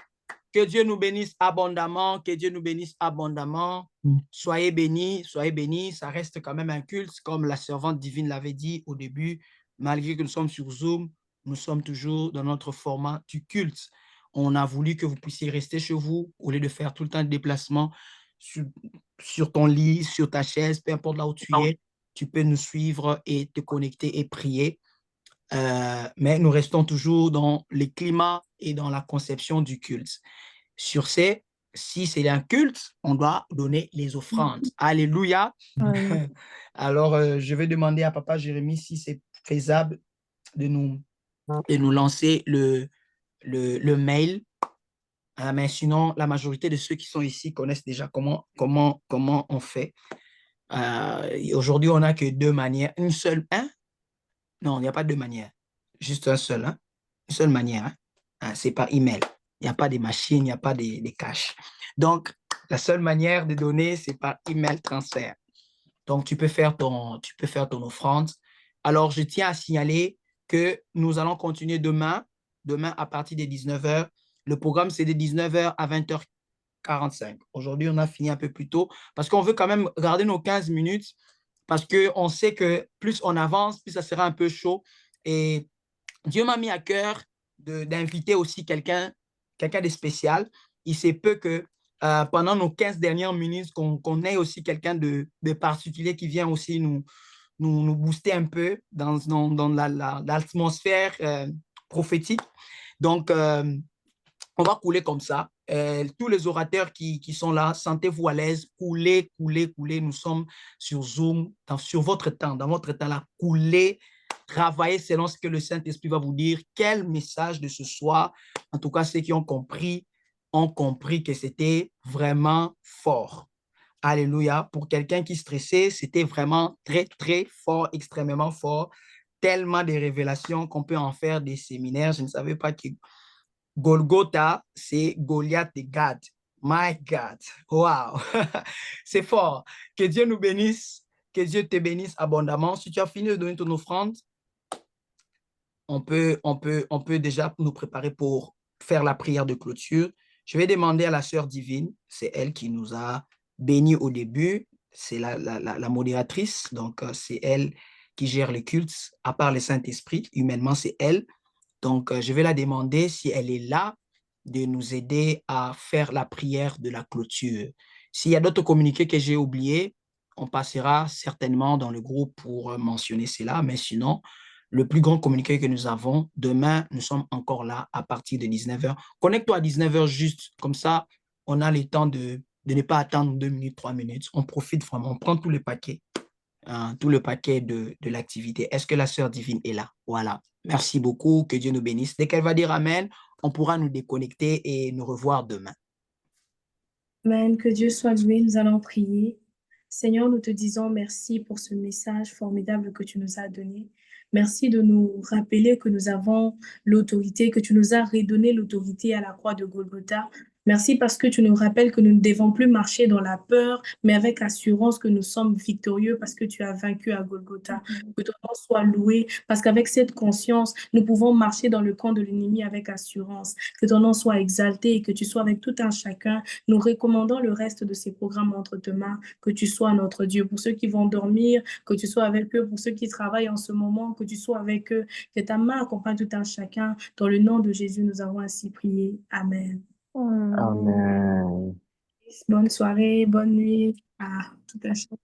Que Dieu nous bénisse abondamment, que Dieu nous bénisse abondamment. Soyez bénis, soyez bénis. Ça reste quand même un culte, comme la servante divine l'avait dit au début. Malgré que nous sommes sur Zoom, nous sommes toujours dans notre format du culte. On a voulu que vous puissiez rester chez vous au lieu de faire tout le temps de déplacement sur ton lit, sur ta chaise, peu importe là où tu es. Tu peux nous suivre et te connecter et prier. Mais nous restons toujours dans les climats et dans la conception du culte. Sur ce, si c'est un culte, on doit donner les offrandes. Alléluia. Alors, je vais demander à Papa Jérémie si c'est faisable de nous lancer le mail. Mais sinon, la majorité de ceux qui sont ici connaissent déjà comment on fait. Aujourd'hui, on n'a que deux manières. Une seule, non, il n'y a pas deux manières. Juste un seul, une seule manière. C'est par email. Il n'y a pas de machines, il n'y a pas de cash. Donc, la seule manière de donner, c'est par email transfert. Donc, tu peux faire ton offrande. Alors, je tiens à signaler que nous allons continuer demain à partir de 19h. Le programme, c'est de 19h à 20h45. Aujourd'hui, on a fini un peu plus tôt parce qu'on veut quand même garder nos 15 minutes parce qu'on sait que plus on avance, plus ça sera un peu chaud. Et Dieu m'a mis à cœur d'inviter aussi quelqu'un de spécial. Il se peut que pendant nos 15 dernières minutes, qu'on ait aussi quelqu'un de particulier qui vient aussi nous booster un peu dans l'atmosphère prophétique. Donc, on va couler comme ça. Tous les orateurs qui sont là, sentez-vous à l'aise, coulez. Nous sommes sur Zoom, sur votre temps, dans votre temps là, coulez. Travaillez selon ce que le Saint-Esprit va vous dire. Quel message de ce soir? En tout cas, ceux qui ont compris que c'était vraiment fort. Alléluia. Pour quelqu'un qui stressait, c'était vraiment très, très fort, extrêmement fort. Tellement de révélations qu'on peut en faire des séminaires. Je ne savais pas que Golgotha, c'est Goliath de Gad. My God. Wow. C'est fort. Que Dieu nous bénisse. Que Dieu te bénisse abondamment. Si tu as fini de donner ton offrande, on peut déjà nous préparer pour faire la prière de clôture. Je vais demander à la sœur divine, c'est elle qui nous a bénis au début, c'est la modératrice, donc c'est elle qui gère les cultes, à part le Saint-Esprit, humainement c'est elle. Donc je vais la demander si elle est là de nous aider à faire la prière de la clôture. S'il y a d'autres communiqués que j'ai oubliés, on passera certainement dans le groupe pour mentionner cela, mais sinon, le plus grand communiqué que nous avons. Demain, nous sommes encore là à partir de 19h. Connecte-toi à 19h juste, comme ça, on a le temps de ne pas attendre 2 minutes, 3 minutes. On profite vraiment, on prend tout le paquet, hein, tout le paquet de l'activité. Est-ce que la sœur divine est là? Voilà. Merci beaucoup, que Dieu nous bénisse. Dès qu'elle va dire Amen, on pourra nous déconnecter et nous revoir demain. Amen. Que Dieu soit loué. Nous allons prier. Seigneur, nous te disons merci pour ce message formidable que tu nous as donné. Merci de nous rappeler que nous avons l'autorité, que tu nous as redonné l'autorité à la croix de Golgotha. Merci parce que tu nous rappelles que nous ne devons plus marcher dans la peur, mais avec assurance que nous sommes victorieux parce que tu as vaincu à Golgotha. Que ton nom soit loué parce qu'avec cette conscience, nous pouvons marcher dans le camp de l'ennemi avec assurance. Que ton nom soit exalté et que tu sois avec tout un chacun. Nous recommandons le reste de ces programmes entre tes mains, que tu sois notre Dieu. Pour ceux qui vont dormir, que tu sois avec eux. Pour ceux qui travaillent en ce moment, que tu sois avec eux. Que ta main accompagne tout un chacun. Dans le nom de Jésus, nous avons ainsi prié. Amen. Amen. Bonne soirée, bonne nuit à tout un chacun.